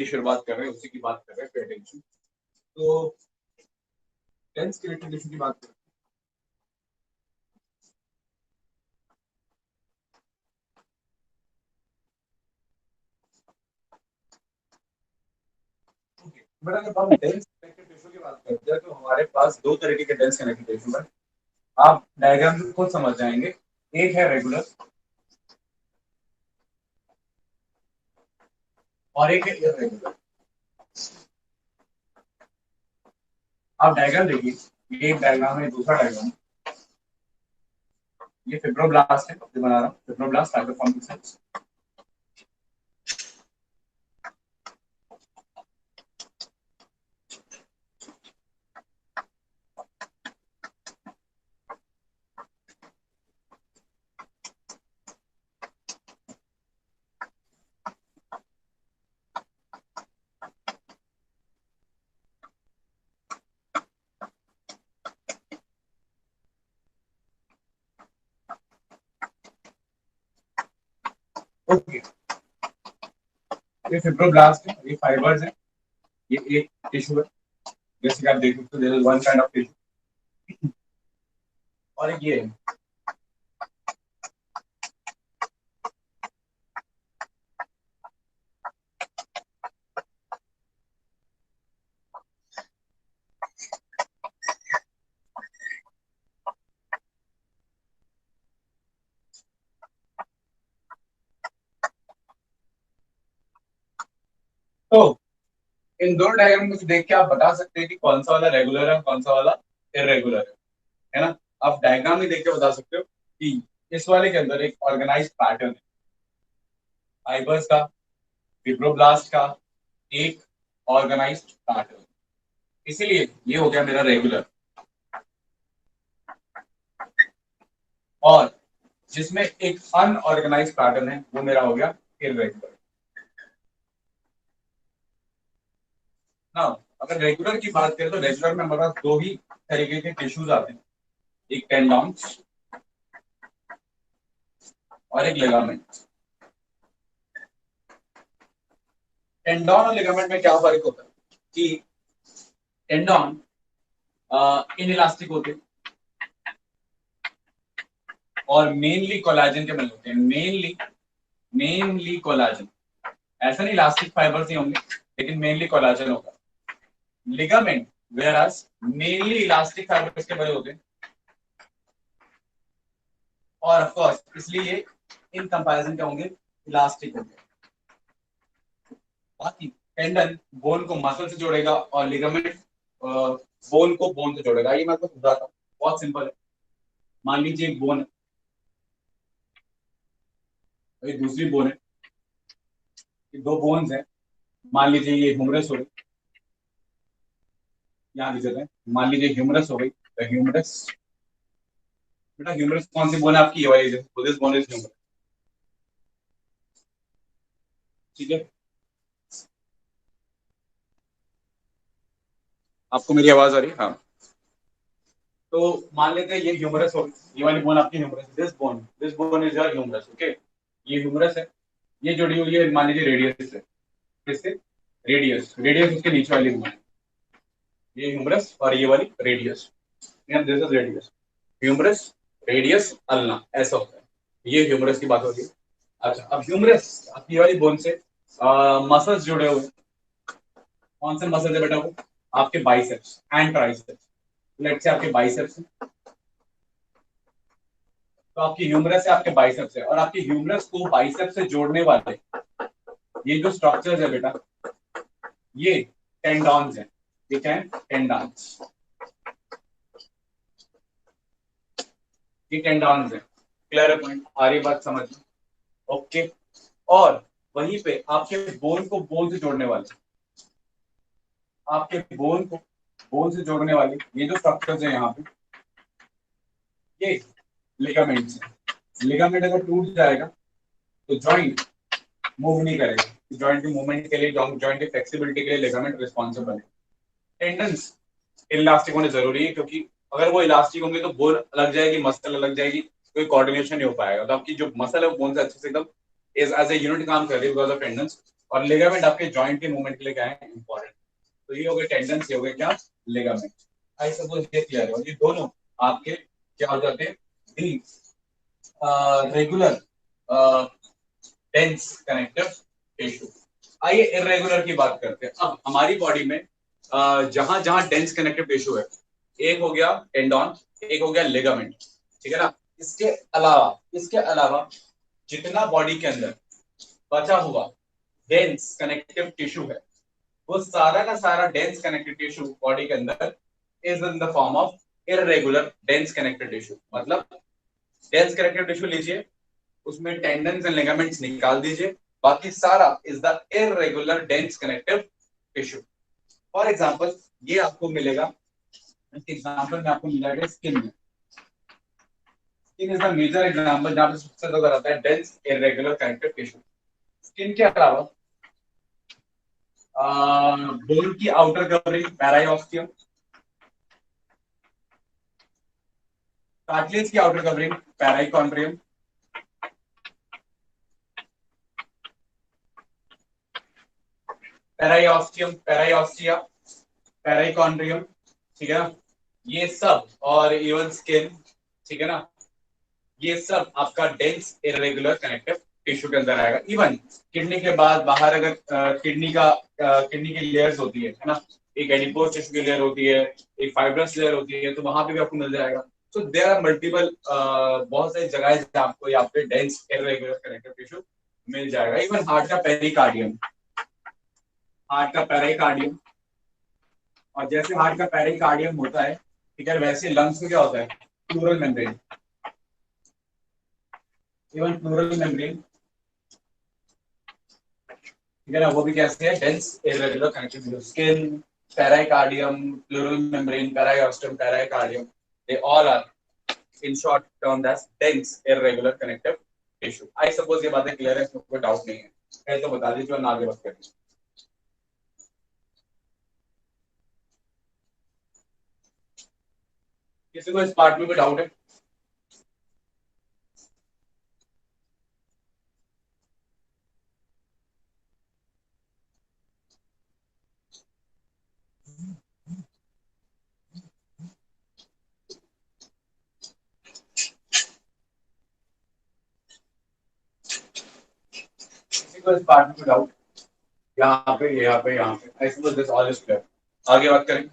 की शुरुआत कर रहे हैं, उसी की बात कर रहे हैं, पे अटेंशन। तो टेंस कनेक्टिव टिश्यू की बात करें। बट अगर हम डेंस कनेक्टिव टिश्यू की बात करते हैं तो हमारे पास दो तरीके के डेंस कनेक्टिव टिश्यू है। आप डायग्राम में खुद समझ जाएंगे। एक है रेगुलर और एक है इरेगुलर। आप डायग्राम देखिए, एक डायग्राम है, दूसरा डायग्राम। ये फिब्रोब्लास्ट है जो बना रहा हूँ, फिब्रोब्लास्ट साइटोफॉर्मिक सेल्स। ओके, ये फिब्रोब्लास्ट है, ये फाइबर्स है, ये एक टिश्यू है जैसे कि आप देख सकते हो, this is one kind of tissue. और एक ये है। तो इन दोनों डायग्राम में से देख के आप बता सकते हैं कि कौन सा वाला रेगुलर है, कौन सा वाला इरेगुलर है ना। आप डायग्राम में देख के बता सकते हो कि इस वाले के अंदर एक ऑर्गेनाइज्ड पैटर्न है फाइबर्स का, फिब्रोब्लास्ट का, एक ऑर्गेनाइज्ड पैटर्न। इसीलिए ये हो गया मेरा रेगुलर। और जिसमें एक अनऑर्गेनाइज्ड पैटर्न है वो मेरा हो गया इरेगुलर। ना, अगर रेगुलर की बात करें तो रेगुलर में हमारे पास दो ही तरीके के टिश्यूज आते हैं, एक टेंडॉन्स और एक लिगामेंट। टेंडॉन और लिगामेंट में क्या फर्क होता है कि टेंडॉन इनइलास्टिक होते हैं और मेनली कोलाजन के बने होते हैं, मेनली कोलाजन। ऐसा नहीं इलास्टिक फाइबर्स ही होंगे, लेकिन मेनली कोलाजन होगा। Ligament whereas mainly elastic fibres के बने होते हैं और ऑफ कोर्स इसलिए इन कंपैरिजन क्या होंगे, इलास्टिक होंगे। बाकी टेंडन बोन को मसल से जोड़ेगा और लिगामेंट बोन को बोन से जोड़ेगा। ये मैं आपको समझाता हूँ, बहुत सिंपल है। मान लीजिए एक बोन है, ये दूसरी बोन है, ये दो बोन्स हैं। मान लीजिए ये ह्यूमरस हो गई, यहाँ लिख देते हैं। मान लीजिए ह्यूमरस हो गई, तो ह्यूमरस, बेटा ह्यूमरस कौन सी बोन है आपकी, ये वाली दिस बोन इज ह्यूमरस। ठीक है, आपको मेरी आवाज आ रही है? हाँ। तो मान लेते हैं ये ह्यूमरस हो गई, ये वाली बोन आपकी humerus, this bone is your humerus. Okay, ये ह्यूमरस है, ये जुड़ी हुई है मान लीजिए रेडियस से। किससे? रेडियस, रेडियस उसके नीचे वाली बोन है, ये ह्यूमरस और ये वाली radius. This is radius, humerus, radius, ulna, ऐसा होता है। ये ह्यूमरस की बात होती है। अच्छा, अब ह्यूमरस आपकी वाली बोन से मसल्स जुड़े हुए। कौन से मसल है बेटा वो? आपके biceps and triceps. Let's say आपके बाइसेप्स है, तो आपकी ह्यूमरस है, आपके बाइसेप्स है, और आपके ह्यूमरस को बाइसेप्स से जोड़ने वाले ये जो स्ट्रक्चर्स है बेटा, ये टेंडॉन्स है। ये क्या है? टेंडॉन्स। ये टेंडॉन्स है। क्लियर है पॉइंट? आ रही बात समझ में? ओके। और वहीं पे आपके बोन को बोन से जोड़ने वाले, आपके बोन को बोन से जोड़ने वाले ये जो स्ट्रक्चर्स है यहाँ पे, ये लिगामेंट्स है। लिगामेंट अगर टूट जाएगा तो जॉइंट मूव नहीं करेगा। जॉइंट की मूवमेंट के लिए, जॉइंट की फ्लेक्सिबिलिटी के लिए लिगामेंट रिस्पॉन्सिबल है। टेंडन्स इलास्टिक होने जरूरी है, क्योंकि अगर वो इलास्टिक होंगे तो बोन अलग जाएगी, मसल अलग जाएगी, कोई कोऑर्डिनेशन नहीं हो पाएगा। तो आपकी जो मसल है वो बोन से अच्छे से एकदम एज ए यूनिट काम कर रही है बिकॉज ऑफ टेंडन्स। और लिगामेंट आपके जॉइंट के मूवमेंट के लिए क्या है, इंपॉर्टेंट। तो ये हो गए टेंडेंस, ये हो गए क्या, लिगामेंट। आई सपोज ये क्लियर है, और ये दोनों आपके क्या हो जाते हैं, the regular dense connective tissue. आइए इरेगुलर की बात करते हैं। अब हमारी बॉडी में जहां जहां डेंस कनेक्टिव टिश्यू है, एक हो गया टेंडन, एक हो गया लिगामेंट, ठीक है ना। इसके अलावा जितना बॉडी के अंदर बचा हुआ डेंस कनेक्टिव टिश्यू है, वो सारा का सारा डेंस कनेक्टिव टिश्यू बॉडी के अंदर is in the form of irregular dense connective tissue. मतलब डेंस कनेक्टिव टिश्यू लीजिए, उसमें टेंडन्स एंड लिगामेंट्स निकाल दीजिए, बाकी सारा is the irregular dense connective tissue. For example ये आपको मिलेगा, एग्जांपल में आपको मिलेगा स्किन में। Skin is the major example जहां पे सबसे ज्यादा आता है dense irregular connective tissue. Skin के अलावा बोन की आउटर कवरिंग पैराऑस्टियम, कार्टिलेज की आउटर कवरिंग पैराइकॉन्ड्रियम, पैराऑस्टियम, पैराऑस्टिया, पैराइकॉन्ड्रियम, ठीक है ना, ये सब, और इवन स्किन, ठीक है ना, ये सब आपका डेंस इरेगुलर कनेक्टिव टिश्यू के अंदर आएगा। इवन किडनी के बाद बाहर अगर किडनी की लेयर्स होती है ना, एक एडिपोज टिश्यू की लेयर होती है, एक फाइब्रस लेयर होती है, तो वहां पे भी आपको मिल जाएगा। सो देयर आर मल्टीपल, बहुत सारी जगह जहाँ आपको यहाँ पे डेंस इरेगुलर कनेक्टिव टिश्यू मिल जाएगा। इवन हार्ट का पेरिकार्डियम, हार्ट का पेरिकार्डियम, और जैसे हार्ट का पेरिकार्डियम होता है, ठीक है, वैसे लंग्स में क्या होता है, pleural membrane. Even pleural membrane, ठीक है ना, वो भी कैसे है, dense irregular connective skin, pericardium, pleural membrane, periosteum, pericardium, they all are in short term as dense irregular connective tissue. I suppose ये बातें क्लियर है, इसमें कोई डाउट नहीं है, तो बता दीजिए और आगे बात करें। किसी को इस पार्ट में कोई डाउट है? किसी को इस पार्ट में कोई डाउट? यहाँ पे, यहाँ पे, यहाँ पे, I suppose this all is clear. आगे बात करें।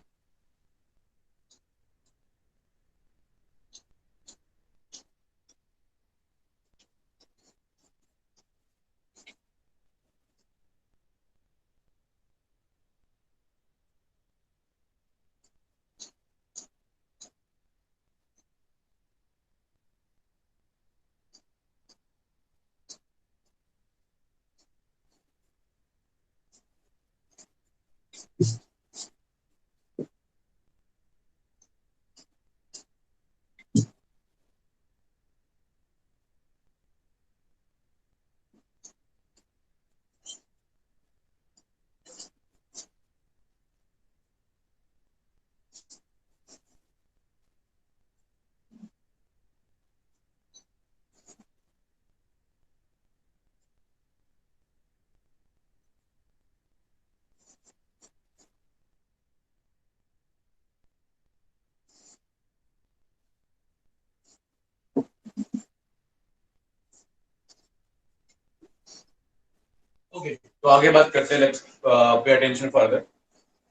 ओके, तो आगे बात करते हैं, लेट्स पे अटेंशन फर्दर।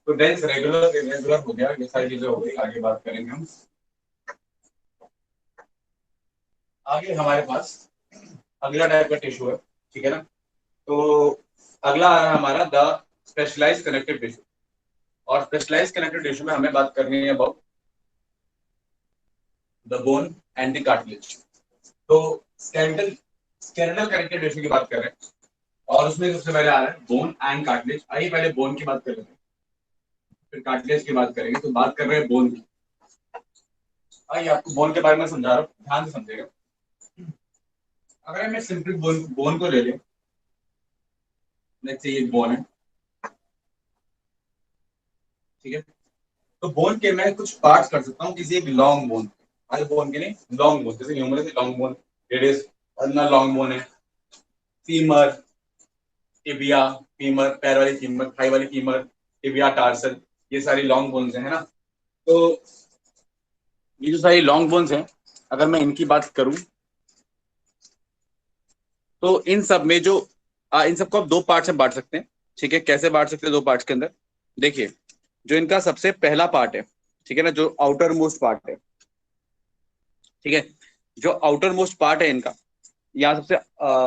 तो डेंस रेगुलर इरेगुलर हो गया, ये सारी चीजें हो गई, आगे बात करेंगे हम। आगे हमारे पास अगला टाइप का टिश्यू है, ठीक है ना। तो अगला आ रहा है हमारा द स्पेशलाइज्ड कनेक्टिव टिश्यू। और स्पेशलाइज्ड कनेक्टिव टिश्यू में हमें बात करनी है about the bone and the cartilage. तो स्केलेटल स्केलेटल कनेक्टिव टिश्यू की बात कर रहे हैं, और उसमें सबसे पहले आ रहा है बोन एंड कार्टिलेज। आइए पहले बोन की बात कर लेते हैं, फिर कार्टिलेज की बात करेंगे। तो बात कर रहे हैं बोन की। आइए आपको बोन के बारे में समझा रहा हूँ, ध्यान से समझेगा। अगर मैं सिंपल बोन बोन को ले लें, लेट्स से ये बोन है, ठीक है। तो बोन के मैं कुछ पार्ट्स कर सकता हूँ, किसी एक लॉन्ग बोन, हर बोन के नहीं, लॉन्ग बोन, जैसे humerus long bone, radius, ulna long bone है, फीमर, टिबिया, फीमर, पैर वाली फीमर, थाई वाली फीमर, टिबिया, टार्सल, ये सारी लॉन्ग बोन्स है ना। तो ये जो सारी लॉन्ग बोन्स हैं, अगर मैं इनकी बात करूं तो इन सब में जो इन सबको आप दो पार्ट्स में बांट सकते हैं। ठीक है, कैसे बांट सकते हैं दो पार्ट्स के अंदर? देखिए, जो इनका सबसे पहला पार्ट है, ठीक है ना, जो आउटर मोस्ट पार्ट है, ठीक है, जो आउटर मोस्ट पार्ट है इनका, यहाँ सबसे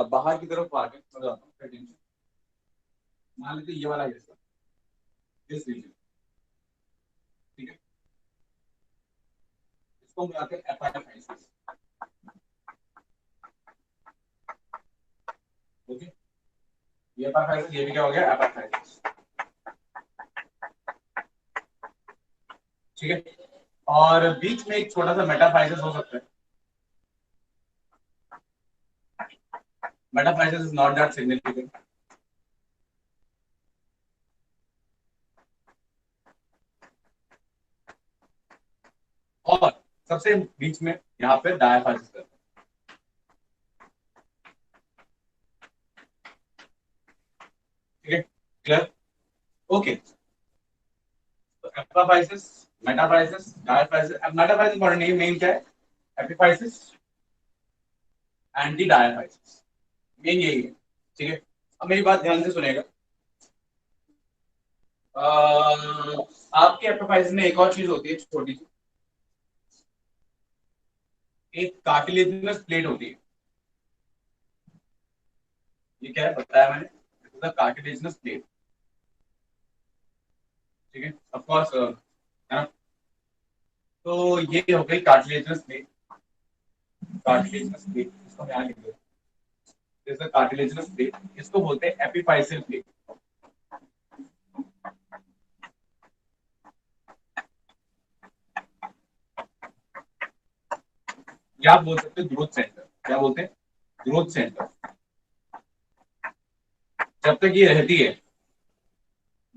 बाहर की तरफ पार्ट है, मैं बताता हूँ। मान लेते ये वाला हिस्सा, दिस रीजन, ठीक है, इसको हम बुलाते हैं एपिफाइसिस। ओके, ये एपिफाइसिस, ये भी क्या हो गया, एपिफाइसिस। ठीक है, और बीच में एक छोटा सा मेटाफाइसिस हो सकता है। Metaphysis is not that significant. और सबसे बीच में यहाँ पे डायाफाइसिस है। ठीक है, क्लियर? ओके, तो एपिफाइसिस, मेटाफाइसिस, डायाफाइसिस। अब मेटाफाइसिस का नेम क्या है? Epiphysis and the diaphysis, main यही है। ठीक है, अब मेरी बात ध्यान से सुनेगा। आपके एपिफाइसिस में एक और चीज होती है छोटी सी, एक कार्टिलेजिनस प्लेट होती है। ये क्या है बताया मैंने, कार्टिलेजिनस प्लेट। ठीक है, ऑफ कोर्स, है ना। तो ये हो गई कार्टिलेजिनस प्लेट। कार्टिलेजिनस प्लेट, इसको हम यहाँ लिख देते हैं, जैसे कार्टिलेजिनस प्लेट, इसको बोलते हैं एपिफाइसियल प्लेट। या आप बोल सकते हैं ग्रोथ सेंटर। क्या बोलते हैं? Growth centre. जब तक ये रहती है,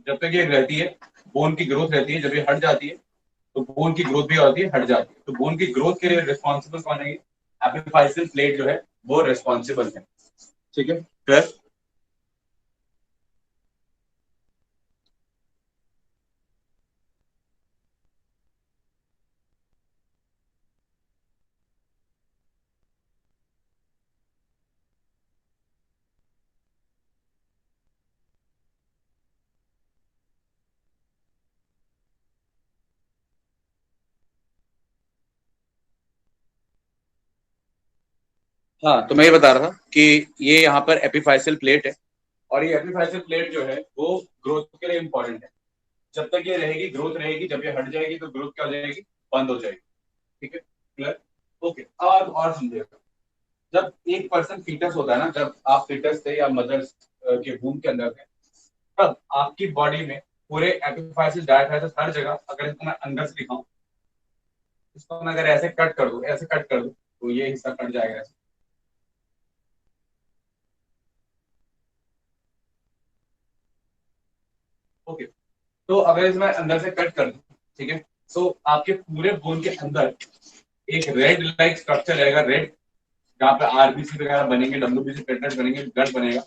जब तक ये रहती है, बोन की ग्रोथ रहती है। जब ये हट जाती है तो बोन की ग्रोथ भी होती है, हट जाती है। तो बोन की ग्रोथ के लिए रिस्पॉन्सिबल कौन है? एपिफाइसियल प्लेट जो है वो रिस्पॉन्सिबल है। ठीक है, क्लियर? हाँ, तो मैं ये बता रहा था कि ये यहाँ पर एपिफाइसियल प्लेट है, और ये एपिफाइसियल प्लेट जो है वो ग्रोथ के लिए इंपॉर्टेंट है। जब तक ये रहेगी ग्रोथ रहेगी, जब ये हट जाएगी तो ग्रोथ क्या हो जाएगी? बंद हो जाएगी। ठीक है, क्लियर? ओके, और समझिएगा, जब एक पर्सन फीटस होता है ना, जब आप फीटस थे या मदर्स के वूम के अंदर थे, तब आपकी बॉडी में पूरे एपिफाइसिस डायफाइसिस हर जगह, अगर इसको मैं अंदर से दिखाऊं, इसको मैं अगर ऐसे कट कर दूं, ऐसे कट कर दूं, तो ये हिस्सा कट जाएगा ऐसे। ओके, तो अगर इसमें अंदर से कट कर दूं, ठीक है, तो आपके पूरे बोन के अंदर एक रेड लाइक स्ट्रक्चर रहेगा, रेड, जहाँ पे आरबीसी वगैरह बनेंगे, डब्ल्यूबीसी प्लेटलेट बनेंगे, ब्लड बनेगा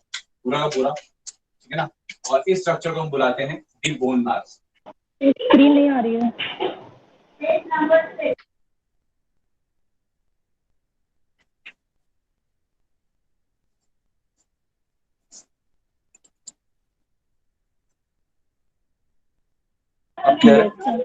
पूरा का पूरा। ठीक है ना, और इस स्ट्रक्चर को हम बुलाते हैं डी बोन मास। स्क्रीन नहीं आ रही है। अब क्लियर है?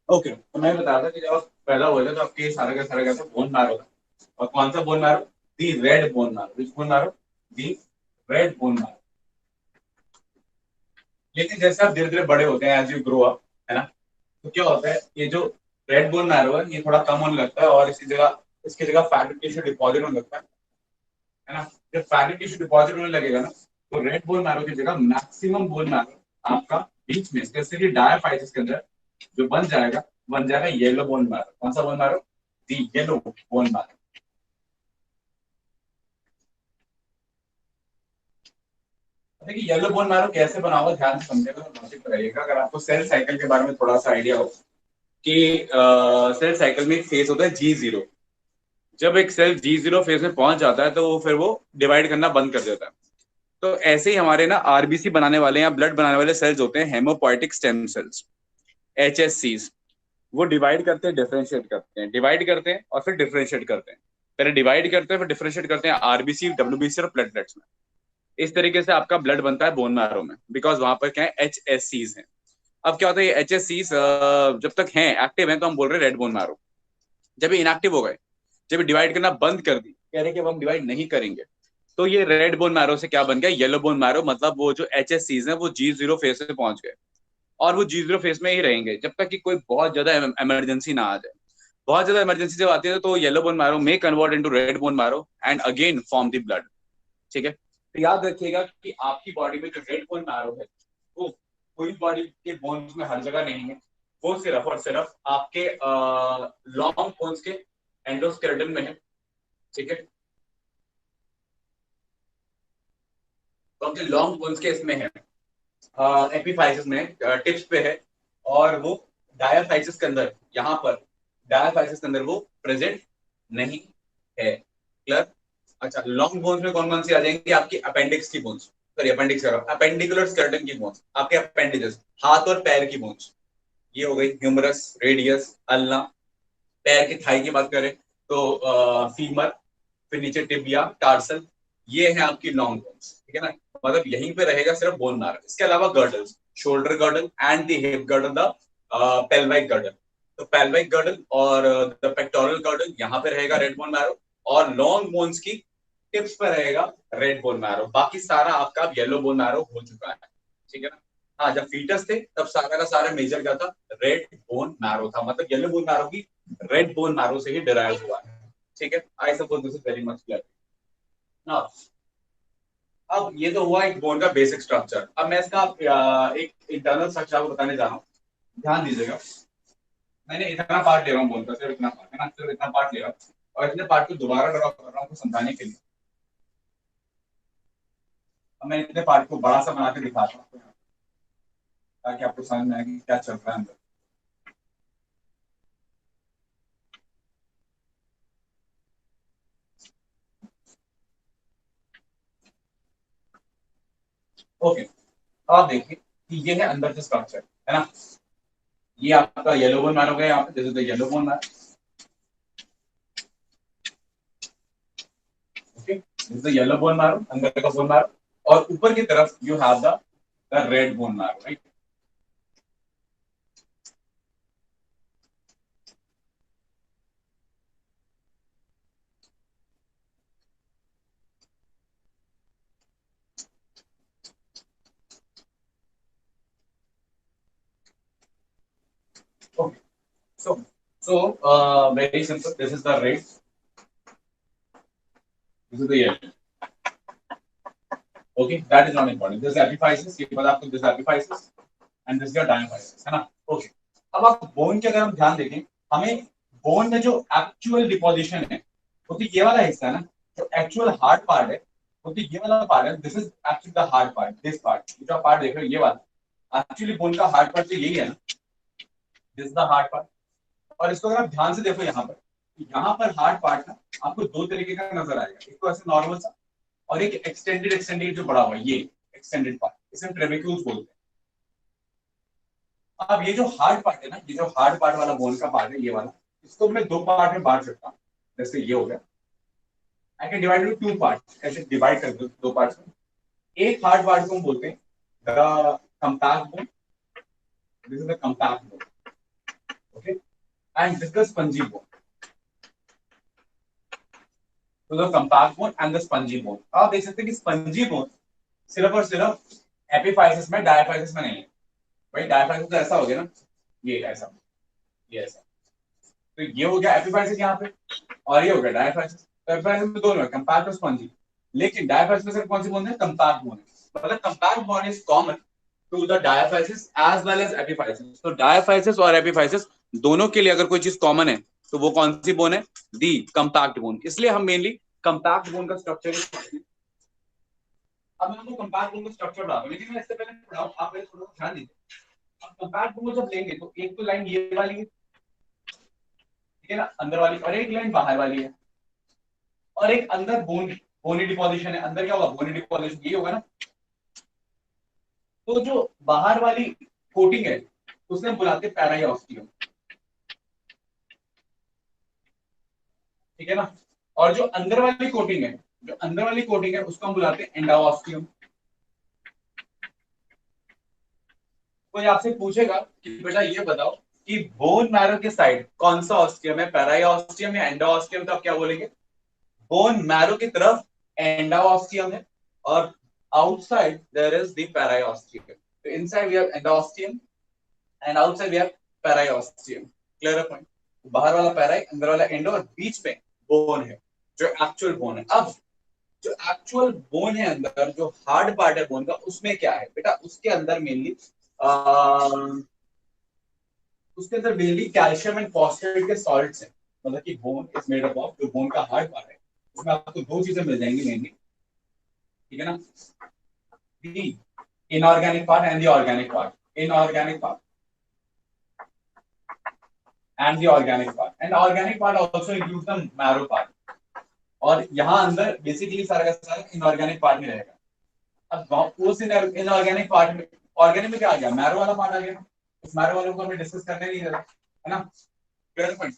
ओके, तो मैं बता रहा था कि जब आप पैदा हुए थे तो आपके सारा का सारा कैसा बोन मैरो था, और कौन सा बोन मैरो? दी रेड बोन मैरो। विच बोन मैरो? दी रेड बोन मैरो। लेकिन जैसे आप धीरे धीरे बड़े होते हैं, एज यू ग्रो अप, है ना, तो क्या होता है, ये जो रेड बोन मैरो है, ये थोड़ा कम होने लगता है और इसकी जगह फैट टिश्यू डिपॉजिट होने लगता है ना। जब फैट टिश्यू डिपॉजिट होने लगेगा ना, तो रेड बोन मैरो की जगह मैक्सिमम बोन मैरो आपका बीच में स्पेसिफिकली डायाफाइसिस के अंदर जो बन जाएगा येलो बोन मैरो। कौन सा बोन मैरो? दी येलो बोन मैरो। देखिए येलो बोन मैरो कैसे बना हुआ ध्यान से समझिएगा, लॉजिक लगाइएगा। अगर आपको सेल साइकिल के बारे में थोड़ा सा आइडिया हो कि सेल साइकिल में एक फेज होता है G0। जब एक सेल G0 फेज में पहुंच जाता है तो फिर वो डिवाइड करना बंद कर देता है। तो ऐसे ही हमारे ना आरबीसी बनाने वाले या ब्लड बनाने वाले सेल्स होते हैं, हेमोपोइटिक स्टेम सेल्स, HSCs। वो डिवाइड करते हैं, डिफरेंशिएट करते हैं, डिवाइड करते हैं और फिर डिफरेंशिएट करते हैं। पहले डिवाइड करते हैं फिर डिफरेंशिएट करते हैं आरबीसी, डब्ल्यूबीसी और प्लेटलेट्स में। इस तरीके से आपका ब्लड बनता है बोन मैरो में, बिकॉज वहां पर क्या है, HSCs हैं। अब क्या होता है, ये HSCs जब तक हैं एक्टिव हैं तो हम बोल रहे हैं रेड बोन मैरो। जब ये इनएक्टिव हो गए, जब ये डिवाइड करना बंद कर दी, कह रहे कि अब हम डिवाइड नहीं करेंगे, तो ये रेड बोन मैरो से क्या बन गया, येलो बोन मैरो। मतलब वो जो HSCs हैं वो G0 फेज से पहुंच गए और वो G0 फेज में ही रहेंगे जब तक कि कोई बहुत ज्यादा इमरजेंसी ना आ जाए। बहुत ज्यादा इमरजेंसी जब आती है तो येलो बोन मैरो में convert into red bone marrow and again form the blood. ठीक है, तो याद रखिएगा कि आपकी बॉडी में जो रेड बोन मैरो है वो पूरी बॉडी के बोन्स में हर जगह नहीं है। वो सिर्फ और सिर्फ आपके लॉन्ग बोन्स के एंडोस्केलेटन में है। ठीक है, तो आपके लॉन्ग बोन्स के इसमें है, एपिफाइसिस में, टिप्स पे है। और वो डायाफाइसिस के अंदर, यहाँ पर डायाफाइसिस के अंदर वो प्रेजेंट नहीं है। क्लियर? अच्छा, लॉन्ग बोन्स में कौन कौन सी आ जाएंगी? आपकी अपेंडिक्स की बोन्स, सॉरी अपेंडिक्स करो, अपेंडिकुलर स्केलेटन की बोन्स, आपके अपेंडिजेस, हाथ और पैर की बोन्स। ये हो गई ह्यूमरस, रेडियस, अल्ना। पैर की थाई की बात करें तो फीमर, फिर नीचे टिबिया, टार्सल। ये है आपकी लॉन्ग बोन्स। ठीक है ना, मतलब यहीं पे रहेगा सिर्फ बोन मैरो। इसके अलावा girdles, shoulder girdle and the hip girdle, the pelvic girdle. तो पेल्विक गर्डल और द पेक्टोरल गर्डल, यहाँ पे रहेगा रेड बोन मैरो। और लॉन्ग बोन्स की टिप्स पे रहेगा रेड बोन मैरो। बाकी सारा आपका येलो बोन मैरो हो चुका है। ठीक है ना। हाँ, जब फीटस थे तब सारा का सारा मेजर क्या था, रेड बोन मैरो था। मतलब येलो बोन मैरो की रेड बोन मैरो से ही डिराइव हुआ है। ठीक है, I suppose this is very much clear ना। अब ये तो हुआ एक बोन का बेसिक स्ट्रक्चर। अब मैं इसका एक इंटरनल स्ट्रक्चर आपको बताने जा रहा हूँ, ध्यान दीजिएगा। मैंने इतना पार्ट ले रहा हूँ बोन का, सिर्फ इतना पार्ट है ना, सिर्फ इतना पार्ट ले रहा हूँ और इतने पार्ट को दोबारा ड्रॉ कर रहा हूँ आपको समझाने के लिए। अब मैं इतने पार्ट को बड़ा सा बना के दिखाता हूँ ताकि आपको समझ में आए कि क्या चल रहा है अंदर। ओके, तो आप देखिए कि ये है अंदर का स्ट्रक्चर, है ना। ये आपका येलो बोन मैरो गया यहाँ पे, this is the yellow bone marrow. Okay, this is the yellow bone marrow, अंदर का बोन मैरो। और ऊपर की तरफ you have the red bone marrow, right. Okay, so very simple, this is the red, this is the yellow. Okay, that is not important. This is epiphysis, ये पता आपको, this is epiphysis and this is your diaphysis, है ना। Okay, अब आप bone के अगर हम ध्यान देखें, हमें बोन में जो एक्चुअल डिपोजिशन है वो तो ये वाला हिस्सा है ना। जो एक्चुअल हार्ड पार्ट है वो तो ये वाला पार्ट है। This is actually the hard part, this part जो पार्ट देख रहे हो ये वाला एक्चुअली बोन का हार्ड पार्ट तो यही है ना। This is the hard part. और इसको अगर आप ध्यान से देखो यहाँ पर हार्ड पार्ट ना आपको दो तरीके का नजर आएगा। एक तो ऐसे नॉर्मल सा, और एक एक्सटेंडेड जो बड़ा हुआ है, ये एक्सटेंडेड पार्ट, इसे हम ट्रेबेक्यूल्स बोलते हैं। अब ये जो हार्ड पार्ट है ना, ये जो हार्ड पार्ट वाला बोन का पार्ट है ये वाला, इसको मैं दो पार्ट में बांट सकता हूँ। जैसे ये हो गया, I can divide into two part. ऐसे डिवाइड कर दो पार्ट्स में। एक हार्ड पार्ट को हम बोलते हैं the compact bone, this is the compact bone. Okay, and this the spongy bone, तो the compact bone and the spongy bone. आप देख सकते हैं कि स्पंजी बोन सिर्फ और सिर्फ एपिफाइसिस में, डायफाइसिस में नहीं है। भाई डायफाइसिस तो ऐसा हो गया ना, ये ऐसा, ये ऐसा, तो ये हो गया एपिफाइसिस यहाँ पे, और ये हो गया डायफाइसिस। तो एपिफाइसिस में दोनों है, कंपैक्ट और स्पॉन्जी। लेकिन डायफाइसिस में सिर्फ कौन सी बोन है? कंपैक्ट बोन है। मतलब compact bone is common to the diaphysis as well as epiphysis. तो डायफाइसिस और एपिफाइसिस दोनों के लिए अगर कोई चीज कॉमन है तो वो कौन सी बोन है? दी कंपैक्ट बोन। इसलिए हम मेनली कंपैक्ट बोन का स्ट्रक्चर। अब मैं आपको कंपैक्ट बोन का स्ट्रक्चर बताता हूँ, लेकिन मैं इससे पहले पढ़ाऊं, आप मेरे थोड़ा ध्यान दीजिए। अब कंपैक्ट बोन जब लेंगे तो एक तो लाइन ये वाली है, ठीक है ना, अंदर वाली, और एक लाइन बाहर वाली है, और एक अंदर बोनी डिपोजिशन है। अंदर क्या होगा? बोनी डिपोजिशन, ये होगा ना। तो जो बाहर वाली कोटिंग है उसे हम बुलाते हैं पैराऑस्टियम, ठीक है ना। और जो अंदर वाली कोटिंग है, जो अंदर वाली कोटिंग है उसको हम बुलाते हैं एंडाऑस्टियम। कोई आपसे पूछेगा कि बेटा ये बताओ कि बोन मैरो के साइड कौन सा ऑस्टियम है, पैराऑस्टियम या एंडाऑस्टियम, तो आप क्या बोलेंगे? बोन मैरो की तरफ एंडाऑस्टियम है, और outside there is the periosteum. तो inside we have endosteum and outside we have periosteum. Clear है पॉइंट? बाहर वाला पैरा, अंदर वाला एंडो, और बीच में बोन है, जो एक्चुअल बोन है। अब जो एक्चुअल बोन है अंदर, जो हार्ड पार्ट है बोन का, उसमें क्या है बेटा? उसके अंदर मेनली कैल्शियम एंड फॉस्फेट के सॉल्ट्स हैं। मतलब कि bone is made up of, जो बोन का हार्ड पार्ट है उसमें आपको दो चीजें मिल जाएंगी मेनली, ठीक है ना। The inorganic part and the organic part. Inorganic part and the organic part, and organic part also includes the marrow part. और यहाँ अंदर बेसिकली सारा का सारा इनऑर्गेनिक पार्ट में रहेगा। अब उस इनऑर्गेनिक पार्ट में, ऑर्गेनिक में क्या आ गया? मैरो वाला पार्ट आ गया। उस मैरो वाले को हमें डिस्कस करने नहीं रहा है ना, क्लियर पॉइंट।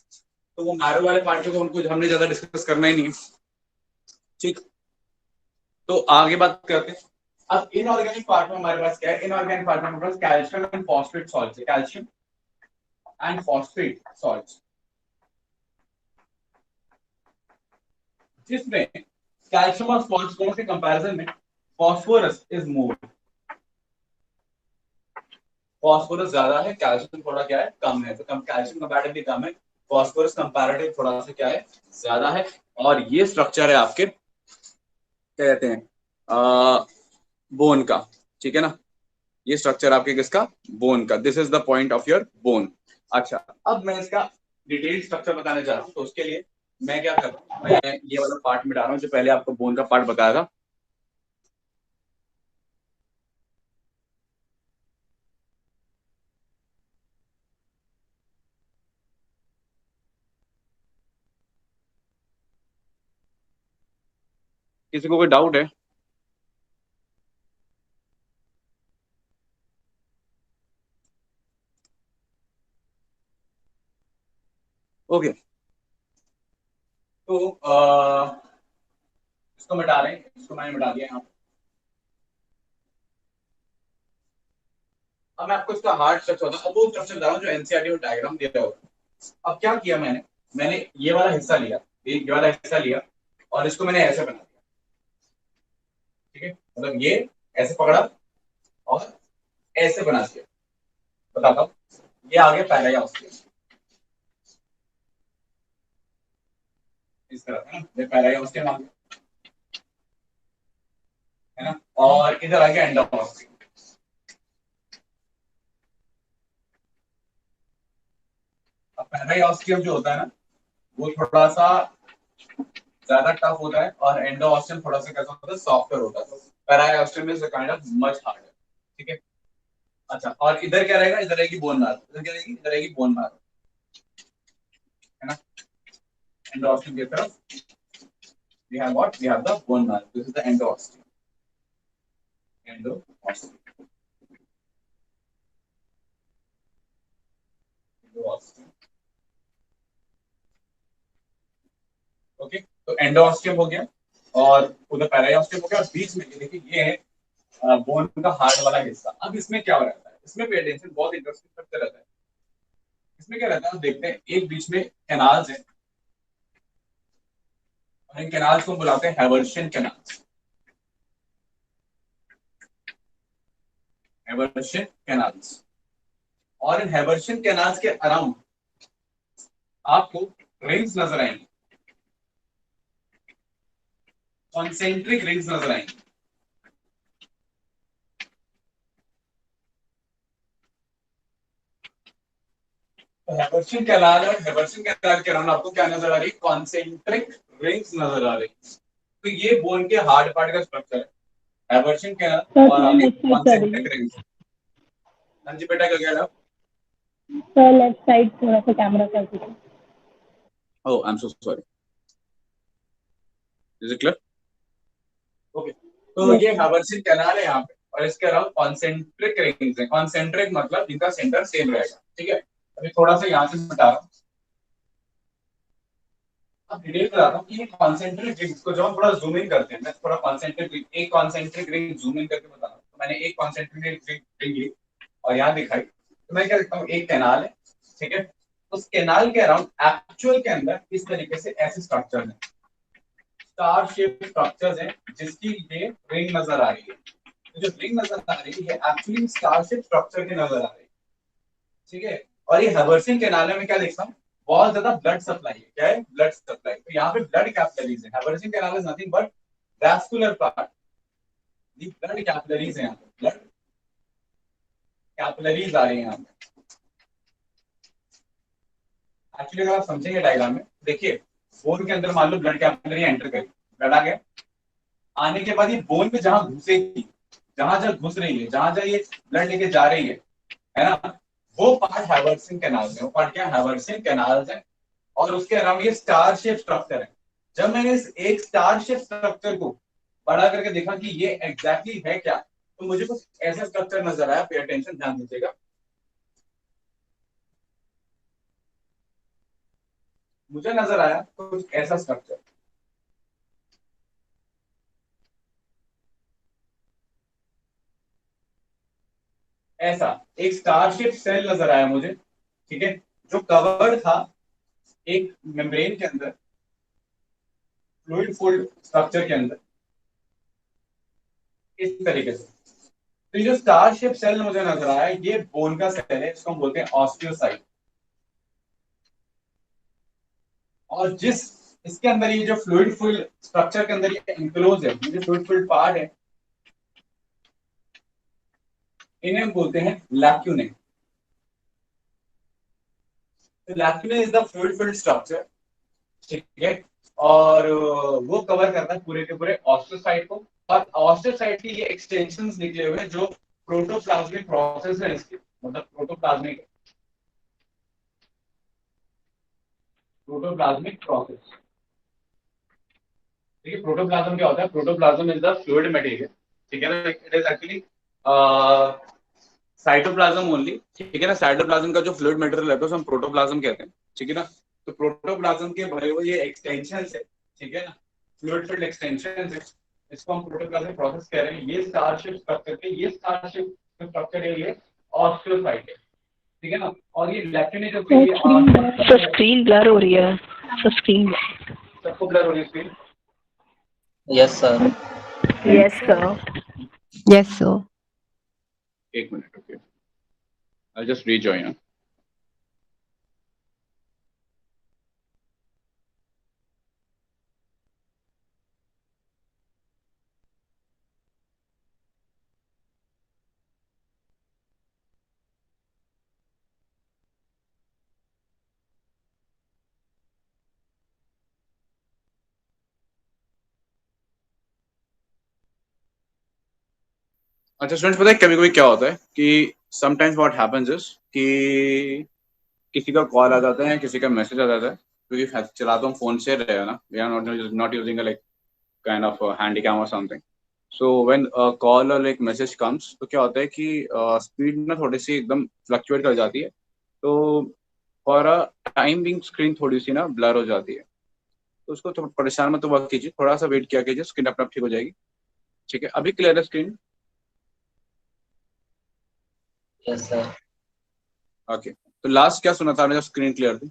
तो वो मैरो वाले पार्ट को उनको हमने ज्यादा डिस्कस करना ही नहीं है, ठीक। तो आगे बात करते हैं। अब इनऑर्गेनिक पार्ट में हमारे पास क्या है? इनऑर्गेनिक पार्ट में हमारे पास कैल्शियम एंड फॉस्फेट सॉल्ट्स है, कैल्शियम एंड फॉस्फेट सॉल्ट्स, जिसमें कैल्शियम और फॉस्फोरस के कंपैरिजन में फॉस्फोरस इज मोर। फॉस्फोरस ज्यादा है, कैल्शियम थोड़ा क्या है? कम है। तो कम कैल्शियम कंपैरेटिवली कम है, फॉस्फोरस कंपैरेटिव थोड़ा सा क्या है? ज्यादा है। और ये स्ट्रक्चर है आपके, क्या कहते हैं, बोन का, ठीक है ना। ये स्ट्रक्चर आपके किसका? बोन का। This is the point of your bone. अच्छा, अब मैं इसका डिटेल स्ट्रक्चर बताने जा रहा हूँ, तो उसके लिए मैं क्या कर रहा हूँ, मैं ये वाला पार्ट मिटा रहा हूँ जो पहले आपको बोन का पार्ट बताया था। किसी को कोई डाउट है? ओके, तो इसको मिटा रहे हैं, इसको मैंने मिटा दिया यहाँ पे। अब मैं आपको इसका हार्ड स्ट्रक्चर होता है, अब वो स्ट्रक्चर बता रहा हूँ जो एनसीईआरटी में डायग्राम दिया होगा। अब क्या किया मैंने? मैंने ये वाला हिस्सा लिया, ये वाला हिस्सा लिया, और इसको मैंने ऐसे बना दिया, ठीक है। मतलब ये ऐसे पकड़ा और ऐसे बना दिया। बताता हूँ, ये आ गया पहला ऑस्टियम, इस तरह है ना, ये पहला ऑस्टियम आ गया, है ना। और इधर आ गया एंड ऑस्टियम। अब पहला ऑस्टियम जो होता है ना, वो थोड़ा सा ज्यादा टफ होता है, और एंडो ऑस्टियम थोड़ा सा कैसा होता है? सॉफ्टर होता है। तो para ostium is kind of much harder, ठीक है। अच्छा, और इधर क्या रहेगा? इधर रहेगी बोन मैरो, इधर क्या रहेगी? इधर रहेगी बोन मैरो, है ना। एंडोस्टियम की तरफ we have what? We have the bone marrow. This is the endosteum. Endosteum. Endosteum. Okay, तो एंडोस्टियम हो गया, और उधर पैराऑस्टियम हो गया, और बीच में देखिए ये है बोन का हार्ड वाला हिस्सा। अब इसमें क्या हो रहता है? इसमें पे अटेंशन, बहुत इंटरेस्टिंग स्ट्रक्चर रहता है। इसमें क्या रहता है? आप देखते हैं एक बीच में कैनाल्स है, और इन कैनाल्स को बुलाते हैं हैवर्शियन कैनाल्स। हैवर्शियन कैनाल्स, और इन हैवर्शियन कैनाल्स के अराउंड आपको रिंग्स नजर आएंगी, कॉन्सेंट्रिक रिंग्स नजर आएंगी। हेबर्शियन कैनाल और हेबर्शियन कैनाल के अराउंड आपको क्या नजर आ रही है? कॉन्सेंट्रिक रिंग्स नजर आ रही है। तो ये बोन के हार्ड पार्ट का स्ट्रक्चर है, हेबर्शियन कैनाल सर और थोड़ा आगे लेफ्ट साइड कर कॉन्सेंट्रिक दीजिए। रिंग्स। हाँ जी बेटा, क्या कह रहे हो? सर लेफ्ट साइड थोड़ा सा कैमरा कर दीजिए। Oh I am so sorry, is it clear? Okay, तो यस ये सर। हेबर्शियन कैनाल है यहाँ पे, और इसके अराउंड कॉन्सेंट्रिक रिंग्स है। कॉन्सेंट्रिक मतलब इनका सेंटर सेम रहेगा, ठीक है। अभी थोड़ा सा यहाँ से बता रहा हूँ, अब डिटेल बता रहा हूँ कि ये कॉन्सेंट्रिक रिंग्स को जब हम थोड़ा जूम इन करते हैं, मैं थोड़ा कॉन्सेंट्रिक एक कॉन्सेंट्रिक रिंग जूम इन करके बता रहा हूँ। तो मैंने एक कॉन्सेंट्रिक रिंग ली और यहाँ दिखाई, तो मैं क्या देखता हूँ, एक कैनाल है, ठीक है। उस कैनाल के अराउंड एक्चुअल के अंदर इस तरीके से ऐसे स्ट्रक्चर है, स्टार शेप स्ट्रक्चर्स हैं, जिसकी ये रिंग नजर आ रही है। तो जो रिंग नजर आ रही है एक्चुअली स्टार शेप स्ट्रक्चर की नजर आ रही है, ठीक है। और ये हेबर्शियन कैनाल में क्या देखता हूँ, बहुत ज्यादा ब्लड सप्लाई है। क्या है? Blood supply. तो यहाँ पे ब्लड कैपिलरीज है। Haversian canal is nothing but vascular part, the blood capillaries है। यहाँ पे ब्लड कैपिलरीज आ रही है यहाँ पे। एक्चुअली अगर आप समझेंगे डायग्राम में, देखिए बोन के अंदर मान लो ब्लड कैपिलरी एंटर करी, ब्लड आ गया, आने के बाद ये बोन में जहां घुसेगी, जहां जहां घुस रही है, जहां जहां ये ब्लड लेके जा रही है ना, वो पार्ट हेबर्शियन कैनाल है। वो पार्ट क्या? हेबर्शियन कैनाल है। और उसके अराउंड ये स्टार शेप स्ट्रक्चर है। जब मैंने इस एक स्टार शेप स्ट्रक्चर को बड़ा करके देखा कि ये एग्जैक्टली है क्या, तो मुझे कुछ ऐसा स्ट्रक्चर नजर आया। पे अटेंशन, ध्यान दीजिएगा। मुझे नजर आया कुछ ऐसा स्ट्रक्चर, ऐसा एक स्टार शेप सेल नजर आया मुझे, ठीक है, जो कवर्ड था एक मेम्ब्रेन के अंदर, फ्लूइड फुल स्ट्रक्चर के अंदर, इस तरीके से। तो ये जो स्टार शेप सेल मुझे नजर आया, ये बोन का सेल है, इसको हम बोलते हैं ऑस्टियोसाइट। और जिस इसके अंदर ये जो फ्लूइड फुल स्ट्रक्चर के अंदर ये इंक्लोज है, ये जो फ्लूइड फुल पार्ट है, इन्हें हम बोलते हैं लैक्यूने। तो lacunae is the fluid full structure, ठीक है। और वो कवर करता है पूरे के पूरे ऑस्टियोसाइट को। और ऑस्टियोसाइट की ये एक्सटेंशंस निकले हुए हैं जो प्रोटोप्लाज्मिक प्रोसेस है इसके, मतलब प्रोटोप्लाज्मिक प्रोसेस। देखिए प्रोटोप्लाज्म क्या होता है? Protoplasm is the fluid material, ठीक है ना। It is actually cytoplasm only, ठीक है ना। साइटोप्लाज्म का जो फ्लूइड मटेरियल रहता है उसे हम प्रोटोप्लाज्म कहते हैं, ठीक है ना। तो प्रोटोप्लाज्म के भरे हुए ये एक्सटेंशन है, ठीक है ना, फ्लूइड फील्ड एक्सटेंशन है, इसको हम प्रोटोप्लाज्मिक प्रोसेस कह रहे हैं। ये स्टारशिप स्ट्रक्चर के, ये स्टारशिप स्ट्रक्चर है, ये ऑस्टियोसाइट है, ठीक है ना। और ये लैक्टिन जो सर ये सर स्क्रीन ब्लर हो रही है। सर स्क्रीन सबको ब्लर हो रही है screen. Yes, sir. Yes sir. Yes, sir. एक minute, okay, I just rejoin. अच्छा स्टूडेंट्स, पता है कभी कभी क्या होता है कि समटाइम्स व्हाट हैपेंस इज कि किसी का कॉल आ जाता है, किसी का मैसेज आ जाता है, क्योंकि चलाता हूँ फोन से रहे ना, we are not using like kind of handycam or something. So when call or like message comes, तो क्या होता है कि स्पीड ना थोड़ी सी एकदम फ्लक्चुएट कर जाती है। तो for a time being screen थोड़ी सी ना ब्लर हो जाती है। तो उसको थोड़ा परेशान मत हुआ कीजिए, थोड़ा सा वेट किया कीजिए, स्क्रीन अपने आप ठीक हो जाएगी, ठीक है। अभी क्लियर है स्क्रीन? Yes, sir. ओके, तो लास्ट क्या सुना था आपने जब स्क्रीन क्लियर थी?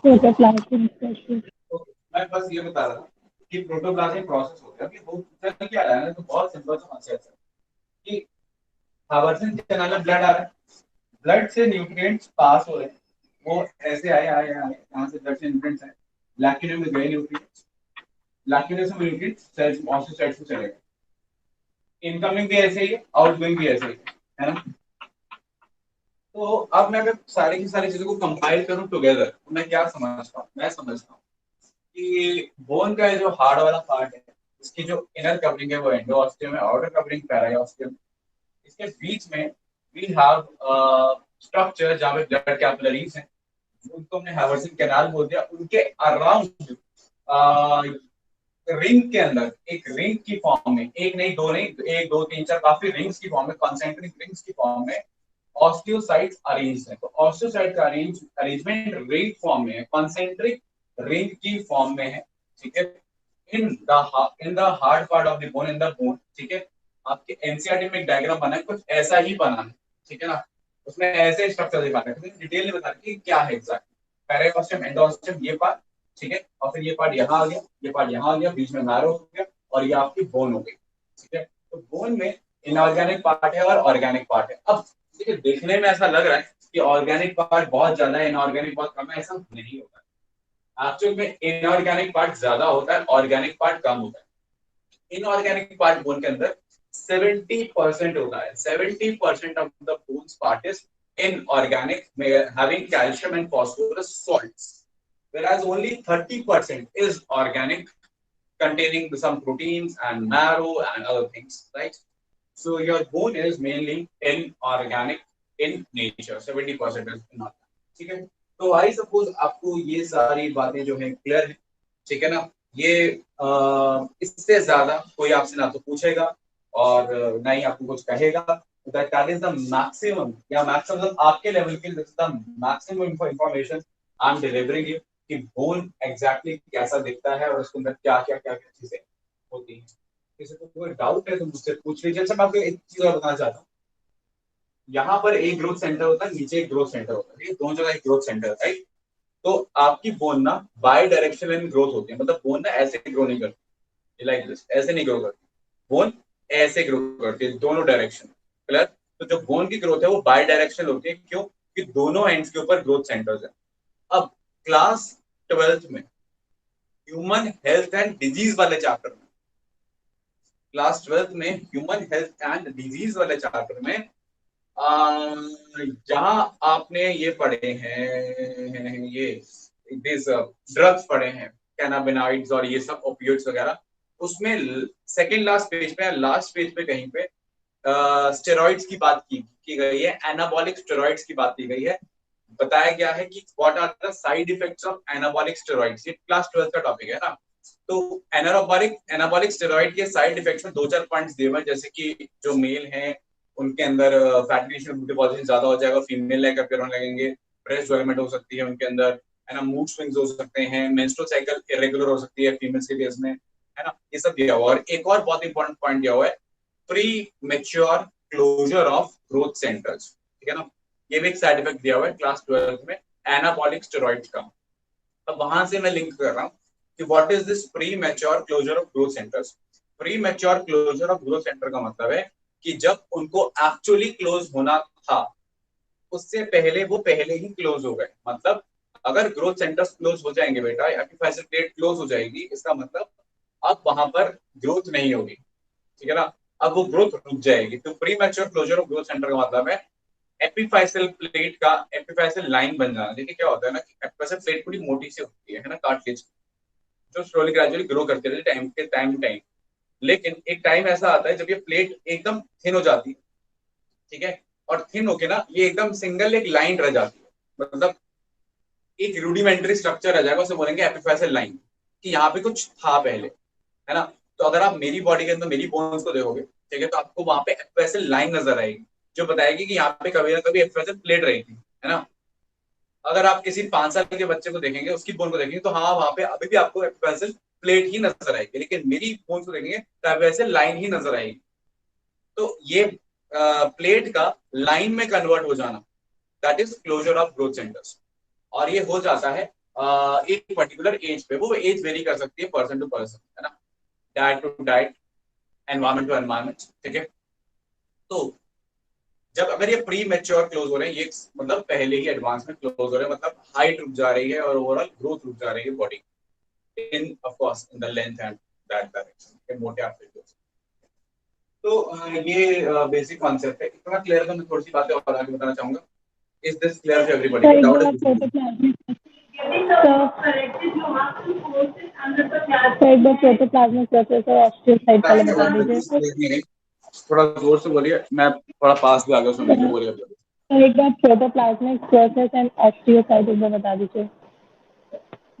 Protoplasmic special. Okay, मैं बस ये बता रहा था कि प्रोटोप्लाज्मिक प्रोसेस होता है कि वो चल क्या रहा है ना, तो बहुत सिंपल सा कॉन्सेप्ट है कि हाइड्रोजन कैनाल में ब्लड आ रहा है, ब्लड से न्यूट्रिएंट्स पास हो रहे हैं, वो ऐसे आए आए आए, यहाँ से ब्लड से न्यूट्रिएंट्स आए, लैक्टिन में गए न्यूट्रिएंट्स, लैक्टिन से न्यूट्रिएंट्स सेल्स ऑस्टोसाइट्स में चले गए। इनकमिंग भी ऐसे ही है, आउटगोइंग भी ऐसे ही है ना। तो अब मैं अगर सारी की सारी चीजों को कंपाइल करूं टुगेदर तो मैं क्या समझता हूँ, मैं समझता हूँ कि बोन का जो हार्ड वाला पार्ट है, इसकी जो इनर कवरिंग है वो एंडोऑस्टियम है, आउटर कवरिंग पेराऑस्टियम। इसके बीच में वी हैव स्ट्रक्चर जहाँ पे ब्लड कैपिलरीज हैं, उनको हमने हैवर्सन कैनाल बोल दिया। उनके अराउंड रिंग के अंदर, एक रिंग की फॉर्म में, एक नहीं दो नहीं, एक दो तीन चार काफी रिंग्स की फॉर्म में, कॉन्सेंट्रिक रिंग्स की फॉर्म में ऑस्टियोसाइट्स अरेंज है। तो ऑस्टियोसाइट का अरेंजमेंट रिंग फॉर्म में है, कॉन्सेंट्रिक रिंग की फॉर्म में है, ठीक है। In the hard part of the bone, in the bone, ठीक है। आपके एनसीईआरटी में एक डायग्राम बना है, कुछ ऐसा ही बना है, ठीक है ना। उसमें ऐसे स्ट्रक्चर दिखा है, डिटेल में बता कि क्या है एग्जैक्ट पेरिऑस्टियम एंडोऑस्टियम ये पार्ट, ठीक है। और फिर ये पार्ट यहाँ आ गया, ये पार्ट यहाँ आ गया, बीच में मैरो हो गया, और ये आपकी बोन हो गई, ठीक है। तो बोन में इनऑर्गेनिक पार्ट है और ऑर्गेनिक पार्ट है। अब देखिए, देखने में ऐसा लग रहा है कि ऑर्गेनिक पार्ट बहुत ज्यादा है, इनऑर्गेनिक बहुत कम है, ऐसा नहीं होता है। एक्चुअल में इनऑर्गेनिक पार्ट ज्यादा होता है, ऑर्गेनिक पार्ट कम होता है। इनऑर्गेनिक पार्ट बोन के अंदर 70% होता है, 70% of the bones part is inorganic, having calcium and phosphorus salts, whereas only 30% is organic, containing some proteins and marrow and other things, right? So your bone is mainly inorganic in nature, 70% is inorganic, ठीक है। तो I suppose आपको ये सारी बातें जो है clear है, ठीक है ना। ये इससे ज्यादा कोई आपसे ना तो पूछेगा और ना ही आपको कुछ कहेगा। दैट इज द मैक्सिमम, या मैक्सिमम आपके लेवल के maximum information I am delivering you कि बोन एग्जैक्टली कैसा दिखता है और उसके अंदर क्या क्या क्या क्या चीजें होती हैं। किसी को कोई डाउट है तो मुझसे पूछ लीजिए। अच्छा, मैं आपको एक चीज और बताना चाहता हूँ। यहाँ पर एक ग्रोथ सेंटर होता है, नीचे एक ग्रोथ सेंटर होता है, ठीक है, दोनों जगह एक ग्रोथ सेंटर, राइट। तो आपकी बोन ना बाई डायरेक्शनल ग्रोथ होती है, मतलब बोन ना ऐसे ग्रो नहीं करती, लाइक दिस, ऐसे नहीं ग्रो करती। बोन ऐसे ग्रो करती है, दोनों डायरेक्शन, क्लियर। तो जो बोन की ग्रोथ है वो बाई डायरेक्शनल होती है, क्यों? कि दोनों एंड्स के ऊपर ग्रोथ सेंटर्स है। अब क्लास 12th में ह्यूमन हेल्थ एंड डिजीज वाले चैप्टर में, क्लास 12th में ह्यूमन हेल्थ एंड डिजीज वाले चैप्टर में जहां आपने ये पढ़े हैं, ये दिस ड्रग्स पढ़े हैं, कैनाबिनॉइड्स और ये सब ओपियोइड्स वगैरह, उसमें सेकंड लास्ट पेज पे, लास्ट पेज पे कहीं पे स्टेरॉइड्स की बात की गई है, एनाबॉलिक स्टेरॉइड्स की बात की गई है। बताया गया है कि what are the side effects of anabolic steroids. ये क्लास 12 का टॉपिक है ना। तो एनाबॉलिक स्टेरॉइड के साइड इफेक्ट्स में दो चार पॉइंट्स दिए हुए हैं, जैसे कि जो मेल हैं उनके अंदर फैटी टिश्यू डिपॉजिशन ज्यादा हो जाएगा, फीमेल लाइक अपीयर होने लगेंगे, ब्रेस्ट डेवलपमेंट हो सकती है उनके अंदर, है ना, मूड स्विंग्स हो सकते हैं, मेंस्ट्रुअल साइकिल इरेगुलर हो सकती है फीमेल्स के केस में, है ना, ये सब दिया हुआ। और एक और बहुत इंपॉर्टेंट पॉइंट दिया हुआ है, premature closure of growth centres, ठीक है ना। ये भी एक साइड इफेक्ट दिया हुआ है क्लास 12 में एनाबॉलिक स्टेरॉइड्स का। अब वहां से मैं लिंक कर रहा हूँ कि what is this premature closure of growth centres. Premature closure of growth centre का मतलब है कि जब उनको एक्चुअली क्लोज होना था उससे पहले वो पहले ही क्लोज हो गए। मतलब अगर ग्रोथ सेंटर्स क्लोज हो जाएंगे बेटा, एपिफाइसल प्लेट क्लोज हो जाएगी, इसका मतलब अब वहां पर ग्रोथ नहीं होगी, ठीक है ना, अब वो ग्रोथ रुक जाएगी। तो premature closure of growth centre का मतलब है एपिफाइसल प्लेट का एपिफाइसल लाइन बन जाना। देखिए क्या होता है ना कि एपिफाइसल प्लेट पूरी मोटी सी होती है ना, कार्टिलेज, जो स्लोली ग्रेजुअली ग्रो करते रहते टाइम के टाइम। लेकिन एक टाइम ऐसा आता है जब ये प्लेट एकदम थिन हो जाती है, ठीक है, और थिन होके ना ये एकदम सिंगल एक लाइन रह जाती है, मतलब एक रूडिमेंट्री स्ट्रक्चर रह जाएगा, उसे बोलेंगे एपिफाइसल लाइन, कि यहाँ पे कुछ था पहले, है ना। तो अगर आप मेरी बॉडी के अंदर मेरी बोन्स को देखोगे, ठीक है, तो आपको वहां पे एपिफाइसल लाइन नजर आएगी जो बताएगी कि यहाँ पे कभी ना कभी एपिफाइसल प्लेट रही थी, है ना। अगर आप किसी 5 साल के बच्चे को देखेंगे, उसकी बोन को देखेंगे, तो हाँ वहां पे अभी भी आपको एपिफाइसल प्लेट ही नजर आएगी, लेकिन मेरी बोन को देखेंगे तो एपिफाइसल लाइन ही नजर आएगी। तो ये प्लेट का लाइन में कन्वर्ट हो जाना, that is closure of growth centres. और ये हो जाता है एक पर्टिकुलर एज पे, वो एज वेरी कर सकती है पर्सन टू पर्सन, है ना, diet to diet, environment to environment, ठीक है। तो जब अगर ये प्री मैच्योर क्लोज हो रहे हैं, ये मतलब पहले ही एडवांस में क्लोज हो रहे हैं, मतलब हाइट रुक जा रही है और ओवरऑल ग्रोथ रुक जा रही है body in of course in the length and that direction के मोटे आप तो ये बेसिक कॉन्सेप्ट है, इतना क्लियर तो मैं थोड़ी सी बातें और आगे बताना चाहूंगा. Is this clear to everybody? Sir एक डाउट बार है आप किसी को? प्रोटोप्लाज्मिक प्रोसेस और ऑस्टियोसाइट वाला बता दीजिए सर. थोड़ा जोर से बोलिए, मैं थोड़ा पास भी आ गया सुनने के, बोलिए. सर एक बार प्रोटोप्लाज्मिक प्रोसेस एंड ऑस्टियोसाइट एक बार बता दीजिए.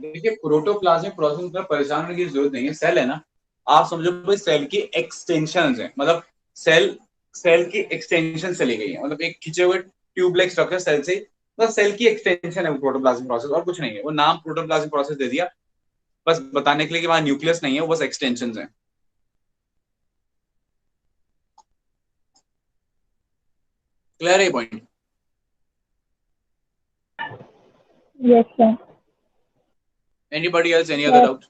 देखिए प्रोटोप्लाज्मिक प्रोसेस में परेशान होने की जरूरत नहीं है. सेल है ना, आप समझो भाई सेल की एक्सटेंशन है, मतलब सेल सेल की एक्सटेंशन चली गई है, मतलब एक खिंचे हुए ट्यूब लाइक स्ट्रक्चर सेल से, बस सेल की एक्सटेंशन है वो प्रोटोप्लाज्मिक प्रोसेस, और कुछ नहीं है. वो नाम प्रोटोप्लाज्मिक प्रोसेस दे दिया बस बताने के लिए कि वहां न्यूक्लियस नहीं है, वो बस एक्सटेंशन है. क्लियर है point? Yes sir. Anybody else, any other doubt?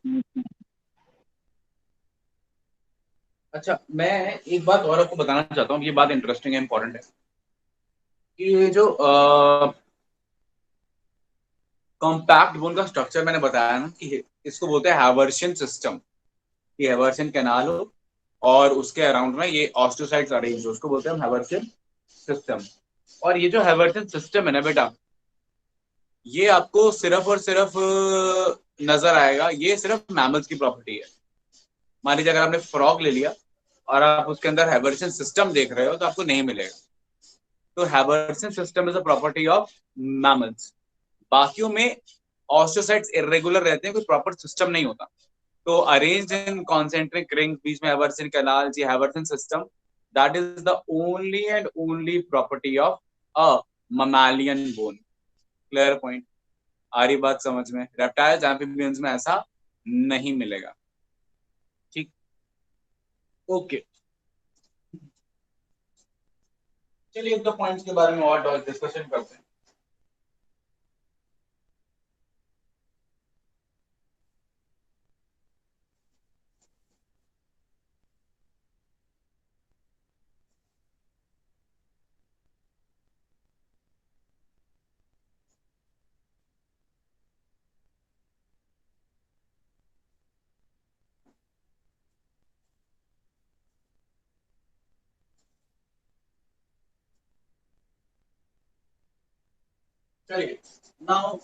अच्छा, मैं एक बात और आपको बताना चाहता हूँ, ये बात इंटरेस्टिंग है, इंपॉर्टेंट है कि ये जो कॉम्पैक्ट बोन का स्ट्रक्चर मैंने बताया ना कि इसको बोलते हैं हैवर्शियन सिस्टम. ये हैवर्शियन कैनाल हो और उसके अराउंड में ये ऑस्टियोसाइट्स अरेंज हो, उसको बोलते हैं हम हैवर्शियन सिस्टम. और ये जो हैवर्शियन सिस्टम है ना बेटा, ये आपको सिर्फ और सिर्फ नजर आएगा, ये सिर्फ मैमल्स की प्रॉपर्टी है. मान लीजिए अगर आपने फ्रॉग ले लिया और आप उसके अंदर हैवर्शियन सिस्टम देख रहे हो तो आपको नहीं मिलेगा. तो Haversian system is a property of mammals. बाकियों में ऑस्टियोसाइट्स इरेगुलर रहते हैं, कोई प्रॉपर सिस्टम नहीं होता. तो अरेंज्ड इन कॉन्सेंट्रिक रिंग्स बीच में हैवर्शियन कैनाल, ये Haversian system, that is the only and only property of a mammalian bone. Clear point? आ रही बात समझ में? रेप्टाइल्स एम्फिबियंस में ऐसा नहीं मिलेगा. ठीक, ओके. चलिए एक दो पॉइंट्स के बारे में और डिस्कशन करते हैं. चलिए नाउ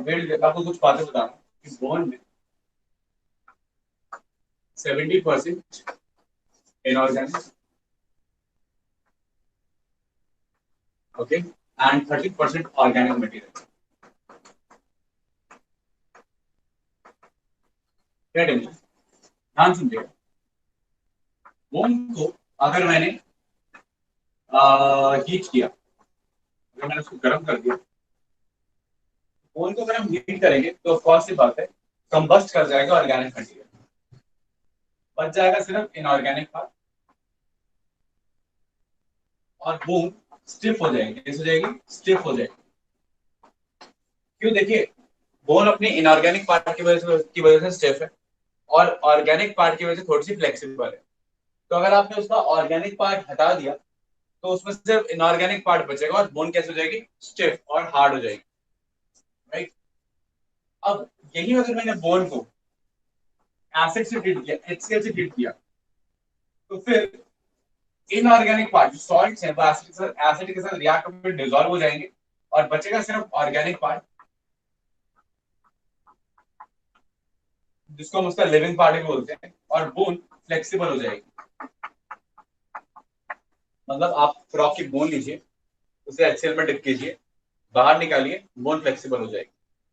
वेट, आपको कुछ बातें बताऊं कि बोन में 70% inorganic, okay, and 30% organic material. क्या टेंशन, ध्यान सुनिएगा. बोन को अगर मैंने हीट किया, अगर मैंने उसको गर्म कर दिया, बोन को अगर हम हीट करेंगे तो कौन सी बात है, कंबस्ट कर जाएगा ऑर्गेनिक मटेरियल, बच जाएगा सिर्फ इनऑर्गेनिक पार्ट, और बोन स्टिफ हो जाएगी. कैसे हो जाएगी? स्टिफ हो जाएगी. क्यों? देखिए बोन अपनी इनऑर्गेनिक पार्ट की वजह से स्टिफ है, और ऑर्गेनिक पार्ट की वजह से थोड़ी सी फ्लेक्सिबल है. तो अगर आपने उसका ऑर्गेनिक पार्ट हटा दिया तो उसमें सिर्फ इनऑर्गेनिक पार्ट बचेगा और बोन कैसे हो जाएगी? स्टिफ और हार्ड हो जाएगी. राइट? अब यही अगर मैंने बोन को एसिड से ट्रीट किया, HCl से ट्रीट किया, तो फिर इनऑर्गेनिक पार्ट सॉल्ट्स हैं वो एसिड के साथ रिएक्ट में डिसॉल्व हो जाएंगे और बचेगा सिर्फ ऑर्गेनिक पार्ट, जिसको हम उसका लिविंग पार्ट भी बोलते हैं, और बोन फ्लेक्सिबल हो जाएगी. मतलब आप फ्रॉग की बोन लीजिए, उसे HCl में डिप कीजिए, बाहर निकालिए, बोन फ्लेक्सिबल हो जाएगी.